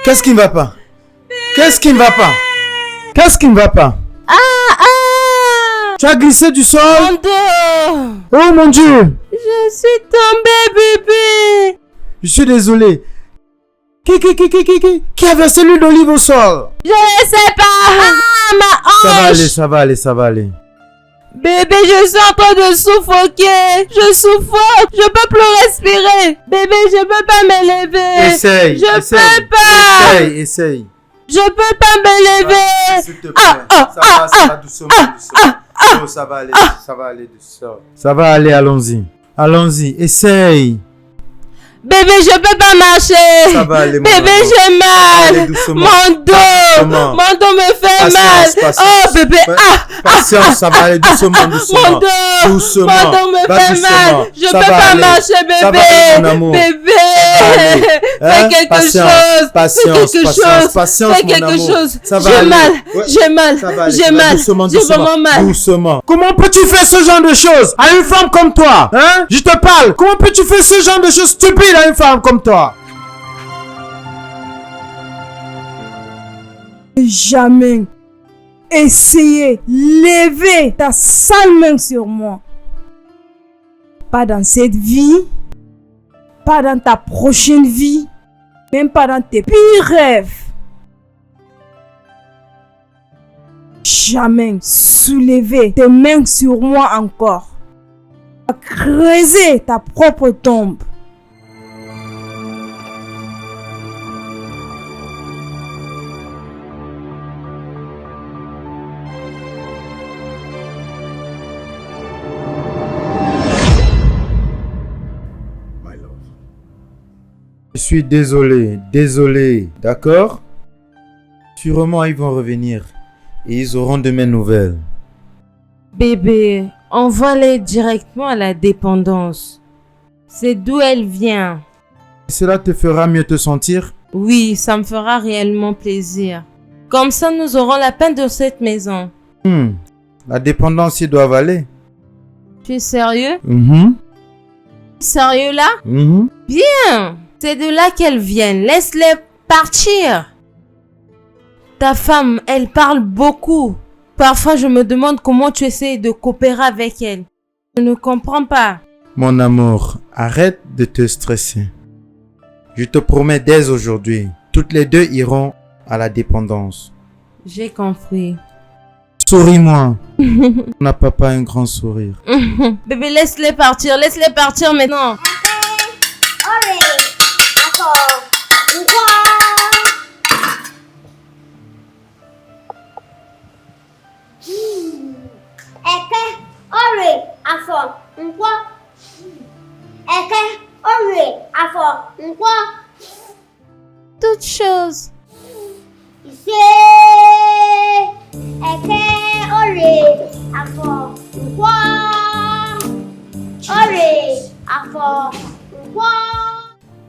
D: Qu'est-ce qui ne va pas? Qu'est-ce qui ne va pas? Qu'est-ce qui ne va pas? Tu as glissé du sol?
A: Mon dos!
D: Oh mon Dieu!
A: Je suis tombée, bébé!
D: Je suis désolé. Qui a versé l'huile d'olive au sol?
A: Je ne sais pas! Ma hanche!
D: Ça va aller.
A: Bébé, je suis en train de suffoquer. Je suffoque. Je peux plus respirer. Bébé, je peux pas m'élever.
D: Essaye.
A: Peux pas.
D: Essaye.
A: Je peux pas m'élever.
D: S'il te plaît. Ça va doucement. Oh, ça va aller doucement. Ça va aller, allons-y. Essaye.
A: Bébé, je peux pas marcher.
D: Ça va aller,
A: bébé, j'ai mal. Mon dos me fait mal. Oh, bébé.
D: Patience, ça va aller doucement.
A: Mon dos me fait mal. Je peux pas marcher, bébé.
D: Ça va aller, mon amour.
A: Bébé.
D: Fais
A: quelque chose.
D: Patience, mon amour. Ça va aller.
A: J'ai mal. J'ai vraiment mal.
D: Doucement. Comment peux-tu faire ce genre de choses à une femme comme toi? Hein? Je te parle. Comment peux-tu faire ce genre de choses stupides à une femme comme toi?
B: Jamais essayer lever ta sale main sur moi. Pas dans cette vie, pas dans ta prochaine vie, même pas dans tes pires rêves. Jamais soulever tes mains sur moi encore. Creuser ta propre tombe.
D: Je suis désolé, d'accord? Sûrement ils vont revenir et ils auront de mes nouvelles.
A: Bébé, on va aller directement à la dépendance. C'est d'où elle vient.
D: Cela te fera mieux te sentir?
A: Oui, ça me fera réellement plaisir. Comme ça, nous aurons la peine de cette maison.
D: La dépendance, ils doivent aller.
A: Tu es sérieux? Sérieux là? Bien! C'est de là qu'elles viennent. Laisse-les partir. Ta femme, elle parle beaucoup. Parfois, je me demande comment tu essaies de coopérer avec elle. Je ne comprends pas.
D: Mon amour, arrête de te stresser. Je te promets dès aujourd'hui, toutes les deux iront à la dépendance.
A: J'ai compris.
D: Souris-moi. On n'a pas un grand sourire.
A: Bébé, laisse-les partir maintenant. Toutes choses.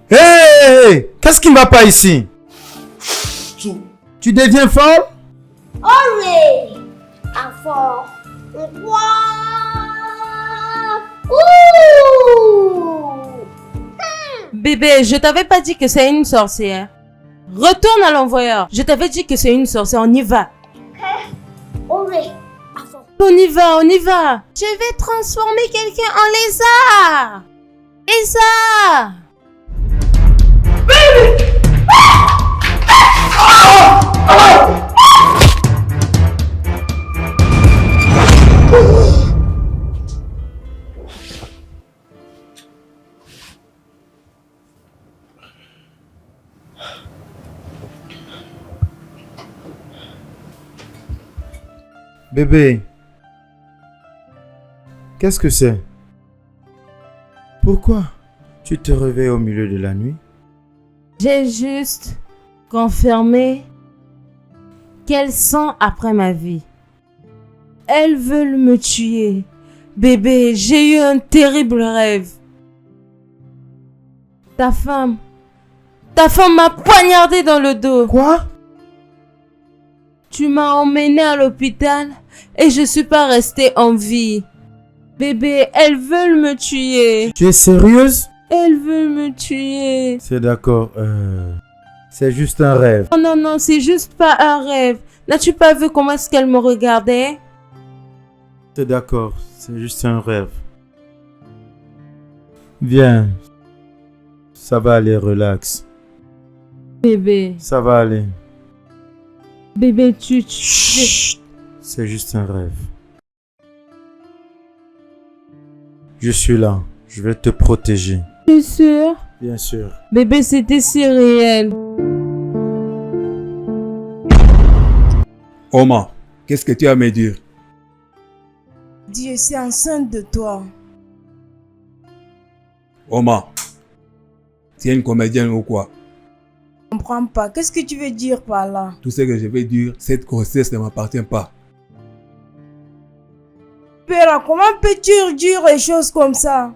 D: Hey! Qu'est-ce qui ne va pas ici? Tu deviens folle?
A: Bébé, je t'avais pas dit que c'est une sorcière. Retourne à l'envoyeur. Je t'avais dit que c'est une sorcière. On y va. On y va. Je vais transformer quelqu'un en lézard. Lézard.
D: Bébé, qu'est-ce que c'est? Pourquoi tu te réveilles au milieu de la nuit?
A: J'ai juste confirmé qu'elles sont après ma vie. Elles veulent me tuer. Bébé, j'ai eu un terrible rêve. Ta femme m'a poignardé dans le dos.
D: Quoi?
A: Tu m'as emmené à l'hôpital et je suis pas restée en vie. Bébé, elles veulent me tuer.
D: Tu es sérieuse?
A: Elles veulent me tuer.
D: C'est d'accord. C'est juste un rêve.
A: Non, non, non, c'est juste pas un rêve. N'as-tu pas vu comment est-ce qu'elle me regardait?
D: T'es d'accord, c'est juste un rêve. Viens. Ça va aller, relax.
A: Bébé,
D: Ça va aller.
A: bébé,
D: Chut. C'est juste un rêve. Je suis là. Je vais te protéger.
A: Tu es sûr?
D: Bien sûr.
A: Bébé, c'était si réel.
E: Oma, qu'est-ce que tu as à me dire?
B: Dieu, c'est enceinte de toi.
E: Oma, tu es une comédienne ou quoi?
B: Je comprends pas. Qu'est-ce que tu veux dire par là?
E: Tout ce que je veux dire, cette grossesse ne m'appartient pas.
B: Père, comment peux-tu dire les choses comme ça?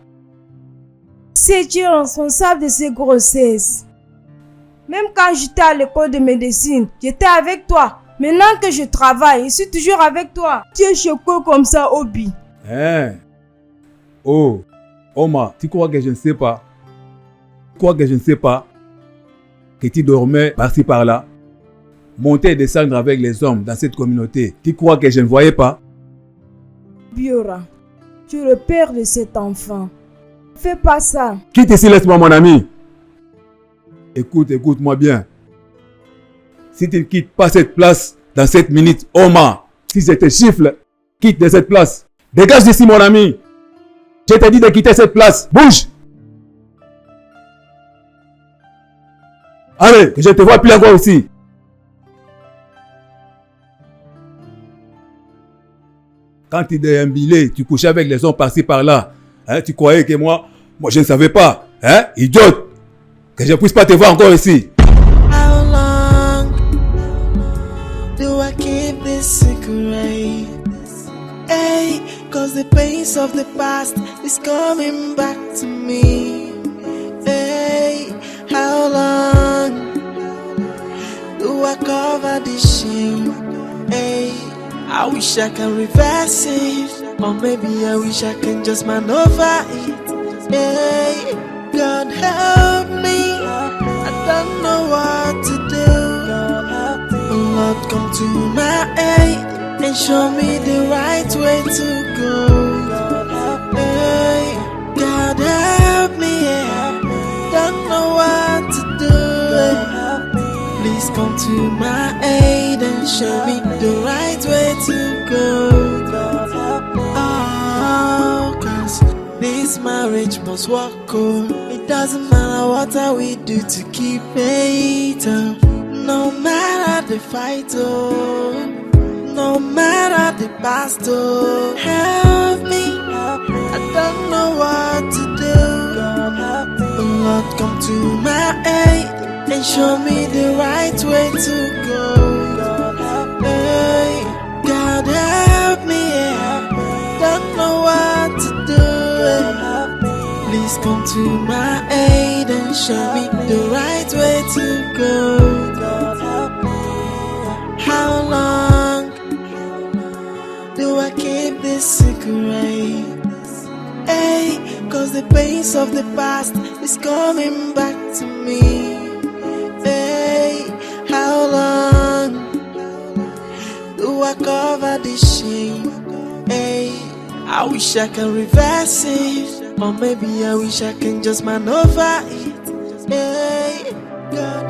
B: C'est tu es responsable de ces grossesses. Même quand j'étais à l'école de médecine, j'étais avec toi. Maintenant que je travaille, je suis toujours avec toi. Tu es choqué comme ça, Obi.
E: Hein? Oh, Oma, tu crois que je ne sais pas? Tu crois que je ne sais pas? Que tu dormais par-ci par-là? Monter et descendre avec les hommes dans cette communauté. Tu crois que je ne voyais pas?
B: Biora, tu es le père de cet enfant. Fais pas ça.
E: Quitte ici, laisse-moi mon ami. Écoute-moi bien. Si tu ne quittes pas cette place dans cette minute, Oma, si je te chiffle, quitte de cette place. Dégage d'ici, mon ami. Je t'ai dit de quitter cette place. Bouge. Allez, que je te vois plus encore ici. Quand tu déambulais, tu couchais avec les hommes par-ci par-là. Hein, tu croyais que moi je ne savais pas. Hein, idiote. Que je ne puisse pas te voir encore ici.
G: How long do I keep this secret? Hey, cause the pains of the past is coming back to me. Hey, how long do I cover this shame? Hey, I wish I can reverse it, or maybe I wish I can just maneuver it. Hey, God help me, I don't know what to do. Lord, come to my aid and show me the right way to go. Hey, God help me, don't know what to do. Please come to my aid and show me the right way to go. Oh, cause this marriage must work, oh. It doesn't matter what we do to keep it, oh. No matter the fight, oh. No matter the past, oh. Help me, I don't know what to do. Lord, come to my aid and show me the right way to go. Hey, God help me, don't know what to do. Please come to my aid and show me the right way to go. How long do I keep this secret? Hey, cause the pains of the past is coming back to me. Hey, how long do I cover this shame? Hey, I wish I can reverse it, or maybe I wish I can just maneuver it. Hey, God.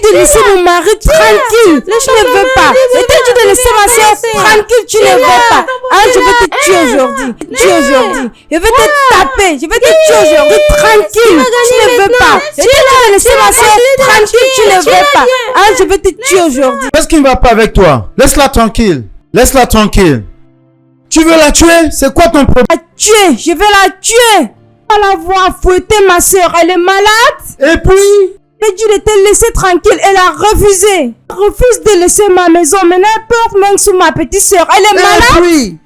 B: dit de laisser mon mari tranquille. Je ne veux pas. Je t'ai dit de laisser ma soeur tranquille. Tu ne veux pas. Ah, je vais te tuer aujourd'hui. Je vais te taper. Je vais te tuer aujourd'hui. Tranquille. Tu ne veux pas. Je t'ai dit de laisser ma soeur tranquille. Tu ne veux pas. Ah, je vais te tuer aujourd'hui.
D: Qu'est-ce qui ne va pas avec toi? Laisse-la tranquille. Laisse-la tranquille. Tu veux la tuer? C'est quoi ton problème?
B: La tuer. Je vais la tuer. On va la voir fouetter ma soeur. Elle est malade.
D: Et puis?
B: J'ai dit de te laisser tranquille. Elle a refusé. Elle refuse de laisser ma maison. Maintenant, elle porte même sous ma petite soeur. Elle est malade.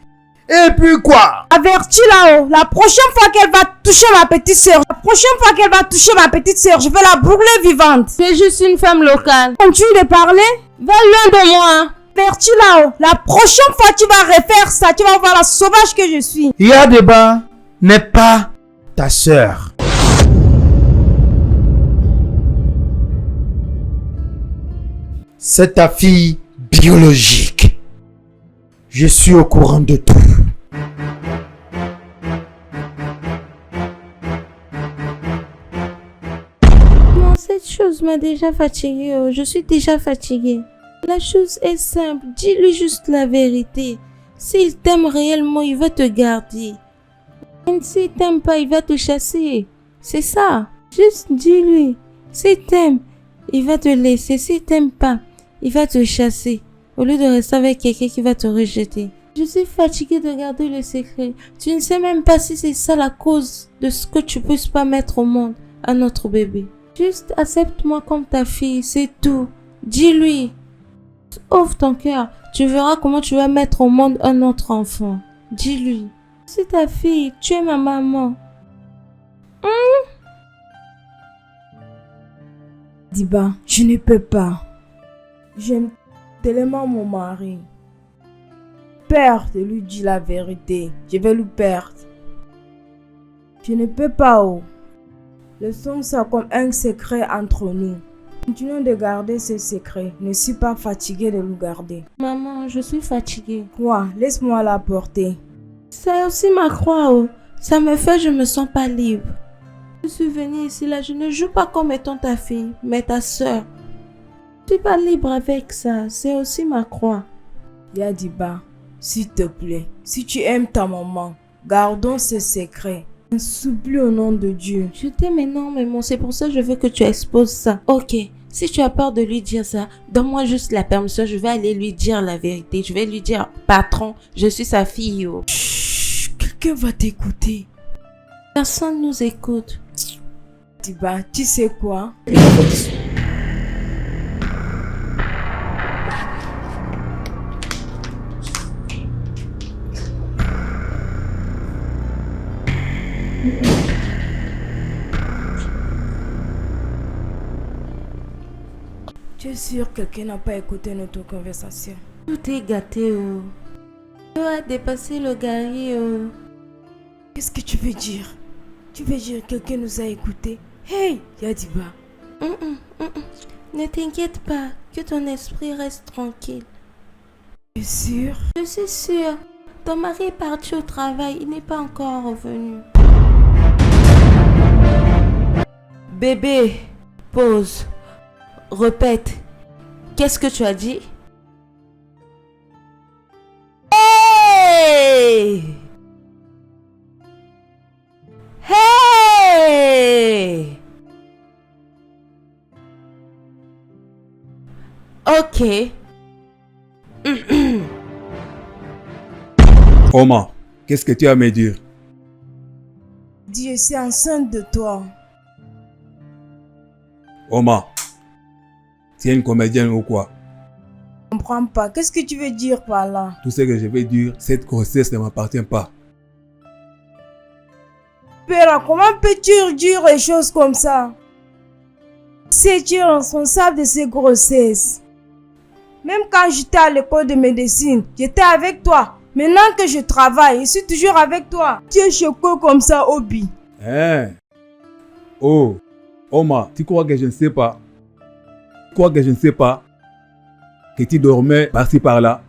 D: Et puis quoi?
B: Avertis là-haut. La prochaine fois qu'elle va toucher ma petite soeur, je vais la brûler vivante.
A: C'est juste une femme locale.
B: Continue de parler.
A: Va loin de moi.
B: Avertis là-haut. La prochaine fois tu vas refaire ça, tu vas voir la sauvage que je suis.
D: Yadeba n'est pas ta sœur. C'est ta fille biologique. Je suis au courant de tout.
A: Non, cette chose m'a déjà fatiguée. Oh. Je suis déjà fatiguée. La chose est simple. Dis-lui juste la vérité. S'il t'aime réellement, il va te garder. Et s'il t'aime pas, il va te chasser. C'est ça. Juste dis-lui. S'il t'aime, il va te laisser. S'il t'aime pas, il va te chasser. Au lieu de rester avec quelqu'un qui va te rejeter. Je suis fatiguée de garder le secret. Tu ne sais même pas si c'est ça la cause de ce que tu puisses pas mettre au monde à notre bébé. Juste accepte-moi comme ta fille, c'est tout. Dis-lui. Ouvre ton cœur. Tu verras comment tu vas mettre au monde un autre enfant. Dis-lui. C'est ta fille. Tu es ma maman.
B: Diba, je ne peux pas. J'aime tellement mon mari. Peur de lui dire la vérité. Je vais lui perdre. Je ne peux pas. Oh. Laissons ça comme un secret entre nous. Continuons de garder ce secret. Ne suis pas fatiguée de le garder.
A: Maman, je suis fatiguée.
B: Quoi? Laisse-moi la porter.
A: C'est aussi ma croix. Oh. Ça me fait, je me sens pas libre. Je suis venue ici là, je ne joue pas comme étant ta fille, mais ta soeur. Je suis pas libre avec ça. C'est aussi ma croix.
B: Yadiba, s'il te plaît, si tu aimes ta maman, gardons ce secret. Supplie au nom de Dieu.
A: Je t'aime énormément, c'est pour ça que je veux que tu exposes ça. Ok, si tu as peur de lui dire ça, donne-moi juste la permission, je vais aller lui dire la vérité. Je vais lui dire, patron, je suis sa fille. Oh.
B: Chut, quelqu'un va t'écouter.
A: Personne nous écoute.
B: Diba, tu sais quoi? Tu es sûr que quelqu'un n'a pas écouté notre conversation?
A: Tout est gâté. Oh. Tu as dépassé le gari. Oh.
B: Qu'est-ce que tu veux dire? Tu veux dire que quelqu'un nous a écoutés? Hey, Yadiba.
A: Ne t'inquiète pas, que ton esprit reste tranquille.
B: Tu es sûr?
A: Je suis sûre. Ton mari est parti au travail, il n'est pas encore revenu. Bébé, pause. Répète. Qu'est-ce que tu as dit? Hey! Hey! Ok.
E: Oma, qu'est-ce que tu as à me dire?
B: Dis, je suis enceinte de toi.
E: Oma, tu es une comédienne ou quoi?
B: Je ne comprends pas. Qu'est-ce que tu veux dire par là?
E: Tout ce que je veux dire, cette grossesse ne m'appartient pas.
B: Père, comment peux-tu dire des choses comme ça? C'est tu es responsable de ces grossesses. Même quand j'étais à l'école de médecine, j'étais avec toi. Maintenant que je travaille, je suis toujours avec toi. Tu es choqué comme ça, Obi.
E: Hein? Oh, Oma, tu crois que je ne sais pas? Tu crois que je ne sais pas que tu dormais par-ci par-là,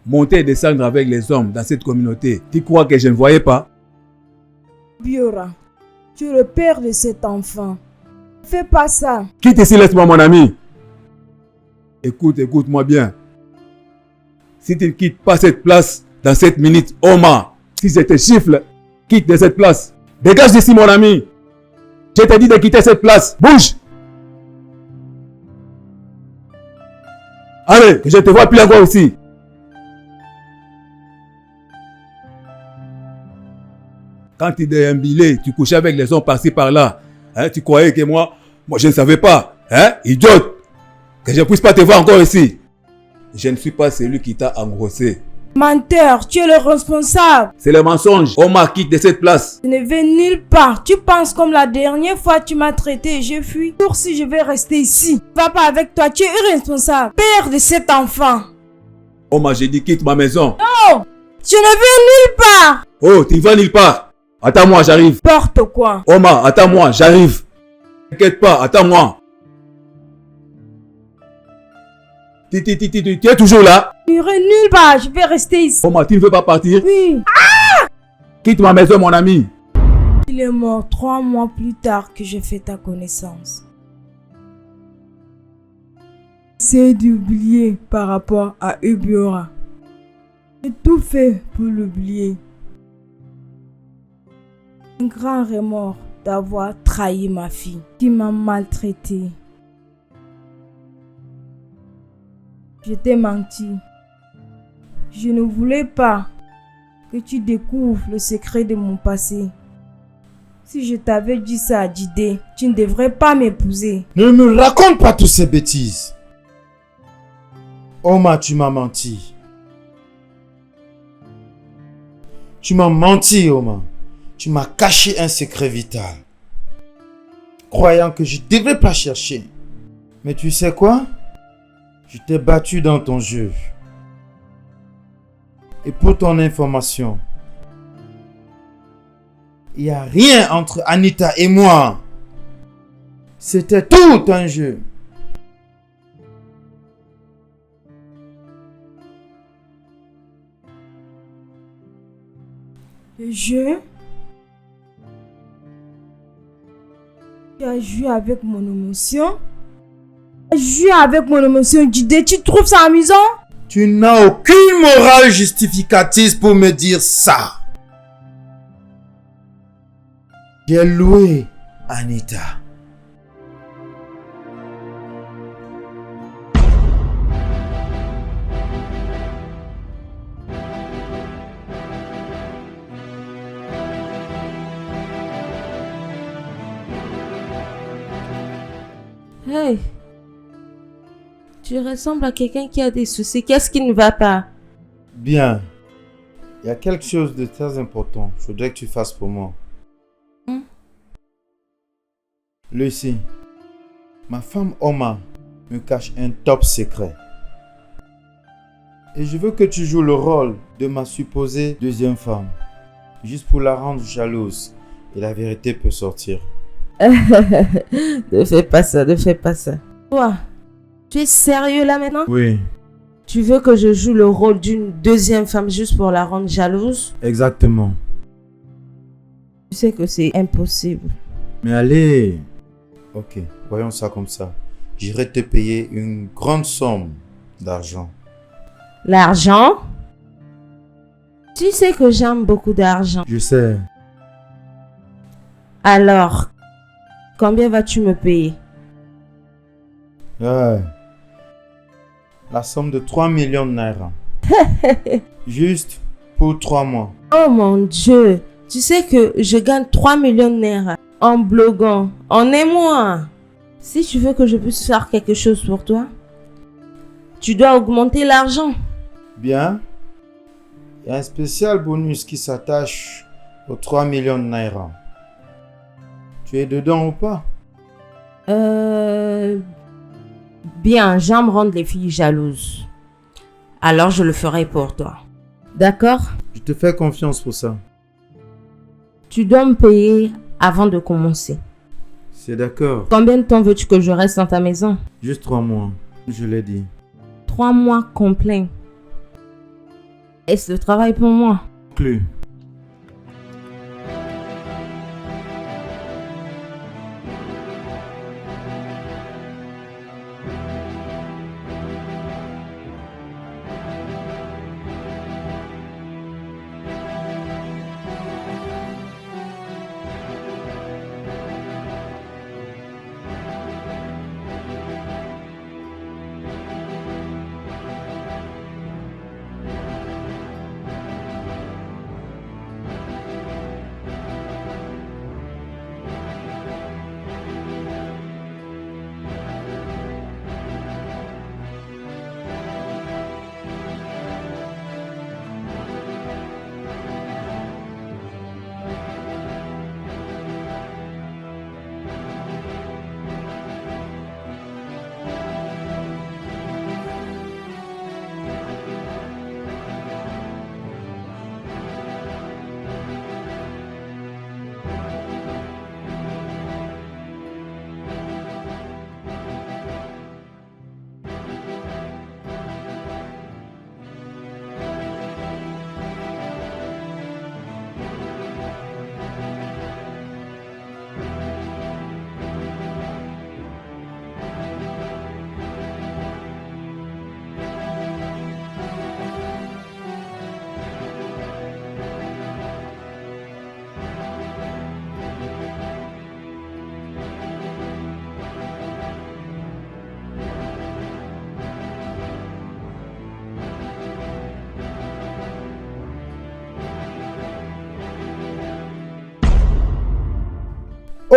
E: monter et descendre avec les hommes dans cette communauté? Tu crois que je ne voyais pas?
B: Biora, tu es le père de cet enfant. Ne fais pas ça.
E: Quitte ici, laisse-moi mon ami. Écoute-moi bien. Si tu ne quittes pas cette place dans cette minute, Omar, si je te chiffle, quitte de cette place. Dégage d'ici, mon ami. Je t'ai dit de quitter cette place. Bouge. Allez, que je te vois plus encore ici. Quand tu déambulais, tu couchais avec les hommes par-ci par-là. Hein, tu croyais que moi je ne savais pas. Hein, idiote. Que je ne puisse pas te voir encore ici. Je ne suis pas celui qui t'a engrossé.
B: Menteur, tu es le responsable.
E: C'est le mensonge. Omar, quitte de cette place.
B: Je ne vais nulle part. Tu penses comme la dernière fois tu m'as traité et j'ai fui. Pour si je vais rester ici. Va pas avec toi, tu es irresponsable. Père de cet enfant.
E: Omar, j'ai dit quitte ma maison.
B: Non, je ne vais nulle part.
E: Oh, tu vas nulle part. Attends-moi, j'arrive.
B: Porte quoi?
E: Omar, attends-moi, j'arrive. T'inquiète pas, attends-moi. Tu es toujours là?
B: Je n'irai nulle part, je vais rester ici.
E: Omar, tu ne veux pas partir?
B: Oui.
E: Quitte ma maison, mon ami.
B: Il est mort 3 mois plus tard que j'ai fait ta connaissance. C'est d'oublier par rapport à Ubiora. J'ai tout fait pour l'oublier. Un grand remords d'avoir trahi ma fille, qui m'a maltraitée. Je t'ai menti. Je ne voulais pas que tu découvres le secret de mon passé. Si je t'avais dit ça à Didé, tu ne devrais pas m'épouser.
D: Ne me raconte pas toutes ces bêtises. Omar, tu m'as menti. Tu m'as menti, Omar. Tu m'as caché un secret vital. Croyant que je ne devrais pas chercher. Mais tu sais quoi? Je t'ai battu dans ton jeu. Et pour ton information, il n'y a rien entre Anita et moi. C'était tout un jeu.
B: Le jeu? Tu as joué avec mon émotion? Tu as joué avec mon émotion, Didé, tu trouves ça amusant?
D: Tu n'as aucune morale justificative pour me dire ça. J'ai loué Anita.
A: Hey, tu ressembles à quelqu'un qui a des soucis. Qu'est-ce qui ne va pas?
D: Bien. Il y a quelque chose de très important. Je voudrais que tu fasses pour moi. Lucie, ma femme Oma me cache un top secret. Et je veux que tu joues le rôle de ma supposée deuxième femme. Juste pour la rendre jalouse. Et la vérité peut sortir.
A: Ne fais pas ça, ne fais pas ça. Toi, tu es sérieux là maintenant?
D: Oui.
A: Tu veux que je joue le rôle d'une deuxième femme juste pour la rendre jalouse?
D: Exactement.
A: Tu sais que c'est impossible.
D: Mais allez. Ok, voyons ça comme ça. J'irai te payer une grande somme d'argent.
A: L'argent? Tu sais que j'aime beaucoup d'argent.
D: Je sais.
A: Alors, combien vas-tu me payer?
D: Ouais. La somme de 3 millions de naira. Juste pour 3 mois.
A: Oh mon Dieu! Tu sais que je gagne 3 millions de naira en bloguant, en émoi. Si tu veux que je puisse faire quelque chose pour toi, tu dois augmenter l'argent.
D: Bien. Il y a un spécial bonus qui s'attache aux 3 millions de naira. Tu es dedans ou pas?
A: Bien, j'aime rendre les filles jalouses. Alors je le ferai pour toi. D'accord?
D: Je te fais confiance pour ça.
A: Tu dois me payer avant de commencer.
D: C'est d'accord.
A: Combien de temps veux-tu que je reste dans ta maison?
D: Juste 3 mois, je l'ai dit.
A: 3 mois complets. Est-ce le travail pour moi?
D: Plus.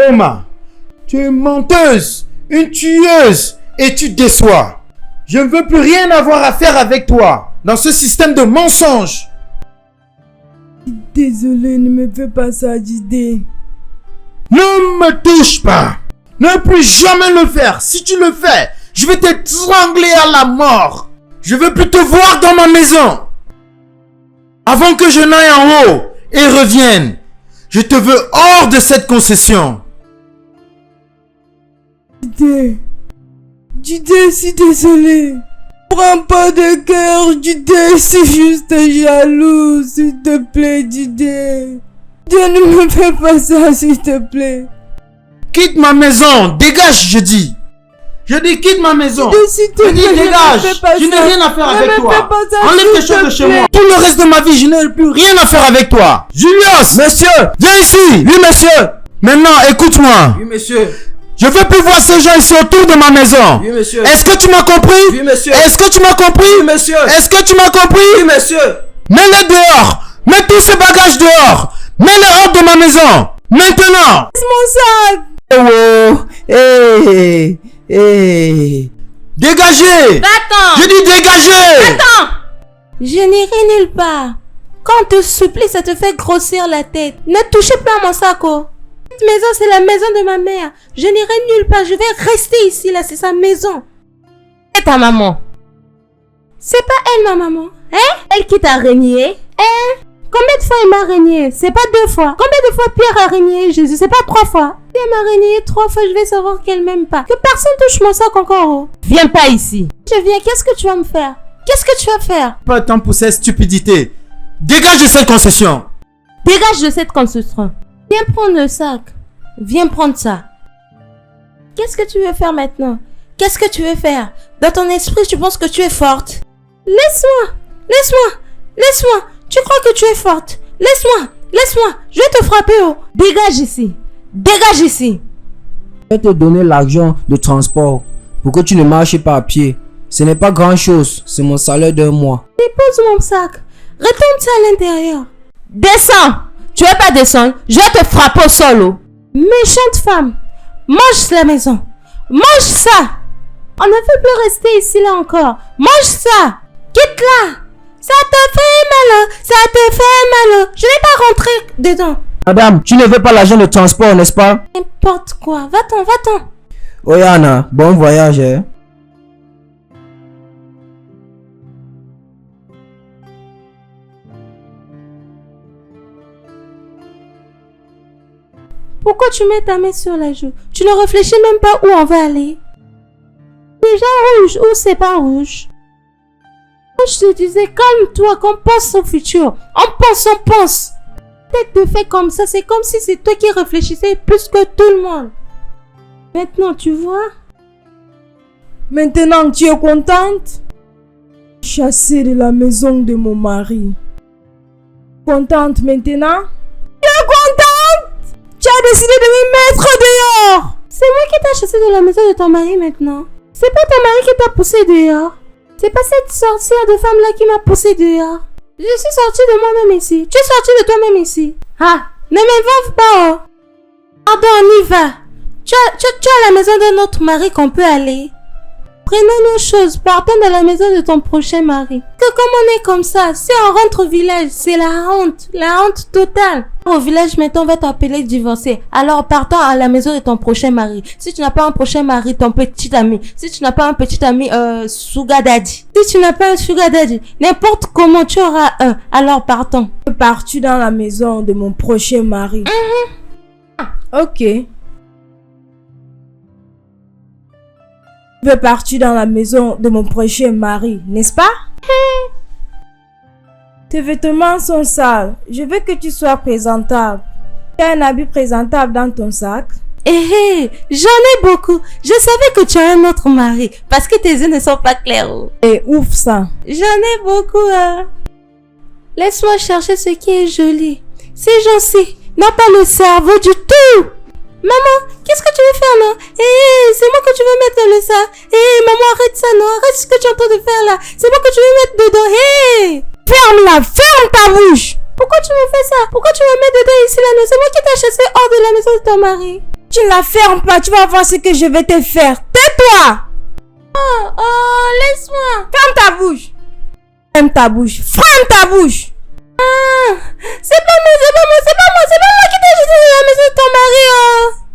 D: Oma, tu es menteuse, une tueuse et tu déçois. Je ne veux plus rien avoir à faire avec toi dans ce système de mensonges.
B: Désolé, ne me fais pas ça, Didé.
D: Ne me touche pas. Ne plus jamais le faire. Si tu le fais, je vais t'étrangler à la mort. Je veux plus te voir dans ma maison. Avant que je n'aille en haut et revienne, je te veux hors de cette concession.
B: Didé, je suis désolé. Prends pas de cœur, Didé, c'est juste jaloux, s'il te plaît, Didé. Dieu, ne me fais pas ça, s'il te plaît.
D: Quitte ma maison, dégage, je dis. Je dis quitte ma maison. Je dis dégage. Je n'ai rien à faire avec toi. Enlève tes choses de chez moi. Tout le reste de ma vie, je n'ai plus rien à faire avec toi. Julius, monsieur, viens ici. Oui, monsieur. Maintenant, écoute-moi.
H: Oui, monsieur.
D: Je veux plus voir ces gens ici autour de ma maison.
H: Oui, monsieur.
D: Est-ce que tu m'as compris?
H: Oui, monsieur.
D: Est-ce que tu m'as compris?
H: Oui, monsieur.
D: Est-ce que tu m'as compris?
H: Oui, monsieur.
D: Mets-les dehors. Mets tous ces bagages dehors. Mets-les hors de ma maison. Maintenant.
B: C'est mon sac.
H: Oh, hey, hey.
D: Dégagez.
A: Va-t'en.
D: Je dis dégagez.
A: Attends. Je n'irai nulle part. Quand on te supplie, ça te fait grossir la tête. Ne touchez pas à mon sac, oh. Cette maison, c'est la maison de ma mère. Je n'irai nulle part. Je vais rester ici, là. C'est sa maison. C'est ta maman. C'est pas elle, ma maman. Hein? Elle qui t'a régné. Hein? Combien de fois il m'a régné? C'est pas 2 fois. Combien de fois Pierre a régné Jésus? C'est pas 3 fois. Si elle m'a régné 3 fois, je vais savoir qu'elle m'aime pas. Que personne touche mon sac encore, oh. Viens pas ici. Je viens, qu'est-ce que tu vas me faire? Qu'est-ce que tu vas faire?
D: Pas de temps pour cette stupidité. Dégage de cette concession.
A: Dégage de cette concession. Viens prendre le sac. Viens prendre ça. Qu'est-ce que tu veux faire maintenant? Qu'est-ce que tu veux faire? Dans ton esprit, tu penses que tu es forte. Laisse-moi. Laisse-moi. Laisse-moi. Tu crois que tu es forte. Laisse-moi. Laisse-moi. Je vais te frapper, oh. Dégage ici. Dégage ici.
H: Je vais te donner l'argent de transport pour que tu ne marches pas à pied. Ce n'est pas grand chose. C'est mon salaire d'un mois.
A: Dépose mon sac. Retourne ça à l'intérieur. Descends. Tu veux pas descendre? Je vais te frapper au sol, oh. Méchante femme. Mange la maison. Mange ça. On ne peut plus rester ici là encore. Mange ça. Quitte-la. Ça te fait mal. Ça te fait mal. Je vais pas rentrer dedans.
H: Madame, tu ne veux pas l'argent de transport, n'est-ce pas?
A: N'importe quoi. Va-t'en, va-t'en.
H: Oh Yana, bon voyage, hein.
A: Pourquoi tu mets ta main sur la joue? Tu ne réfléchis même pas où on va aller. Déjà rouge ou c'est pas rouge? Je te disais, calme-toi, qu'on pense au futur. On pense. Tête de fait comme ça, c'est comme si c'est toi qui réfléchissais plus que tout le monde. Maintenant, tu vois?
B: Maintenant, tu es contente? Chassée de la maison de mon mari. Contente maintenant? Tu es contente? Tu as décidé de me mettre dehors.
A: C'est moi qui t'ai chassé de la maison de ton mari maintenant. C'est pas ton mari qui t'a poussé dehors. C'est pas cette sorcière de femme-là qui m'a poussé dehors. Je suis sortie de moi-même ici. Tu es sortie de toi-même ici. Ah, ne m'invente pas, oh. Pardon, on y va. Tu as la maison d'un autre mari qu'on peut aller. Prenons nos choses, partons dans la maison de ton prochain mari. Que comme on est comme ça, si on rentre au village, c'est la honte totale. Au village, maintenant, on va t'appeler divorcé. Alors, partons à la maison de ton prochain mari. Si tu n'as pas un prochain mari, ton petit ami. Si tu n'as pas un petit ami, sugar daddy. Si tu n'as pas un sugar daddy, n'importe comment tu auras un. Alors, partons.
B: Pars-tu dans la maison de mon prochain mari? Ok. Je vais partir dans la maison de mon prochain mari, n'est-ce pas? Tes vêtements sont sales. Je veux que tu sois présentable. Tu as un habit présentable dans ton sac?
A: J'en ai beaucoup. Je savais que tu as un autre mari parce que tes yeux ne sont pas clairs.
B: Et ouf ça.
A: J'en ai beaucoup. Laisse-moi chercher ce qui est joli. Ces gens-ci n'ont pas le cerveau du tout. Maman, qu'est-ce que tu veux faire là? C'est moi que tu veux mettre dans le sac. Maman, arrête ça, non? Arrête ce que tu es en train de faire là. C'est moi que tu veux mettre dedans.
B: Ferme-la, ferme ta bouche.
A: Pourquoi tu me fais ça? Pourquoi tu me mets dedans ici là? Non, c'est moi qui t'ai chassé hors de la maison de ton mari.
B: tu ne la fermes pas, tu vas voir ce que je vais te faire. Tais-toi!
A: Oh, laisse-moi.
B: Ferme ta bouche. Ferme ta bouche. Ferme ta bouche.
A: C'est pas moi qui t'ai jeté dans la maison de ton mari.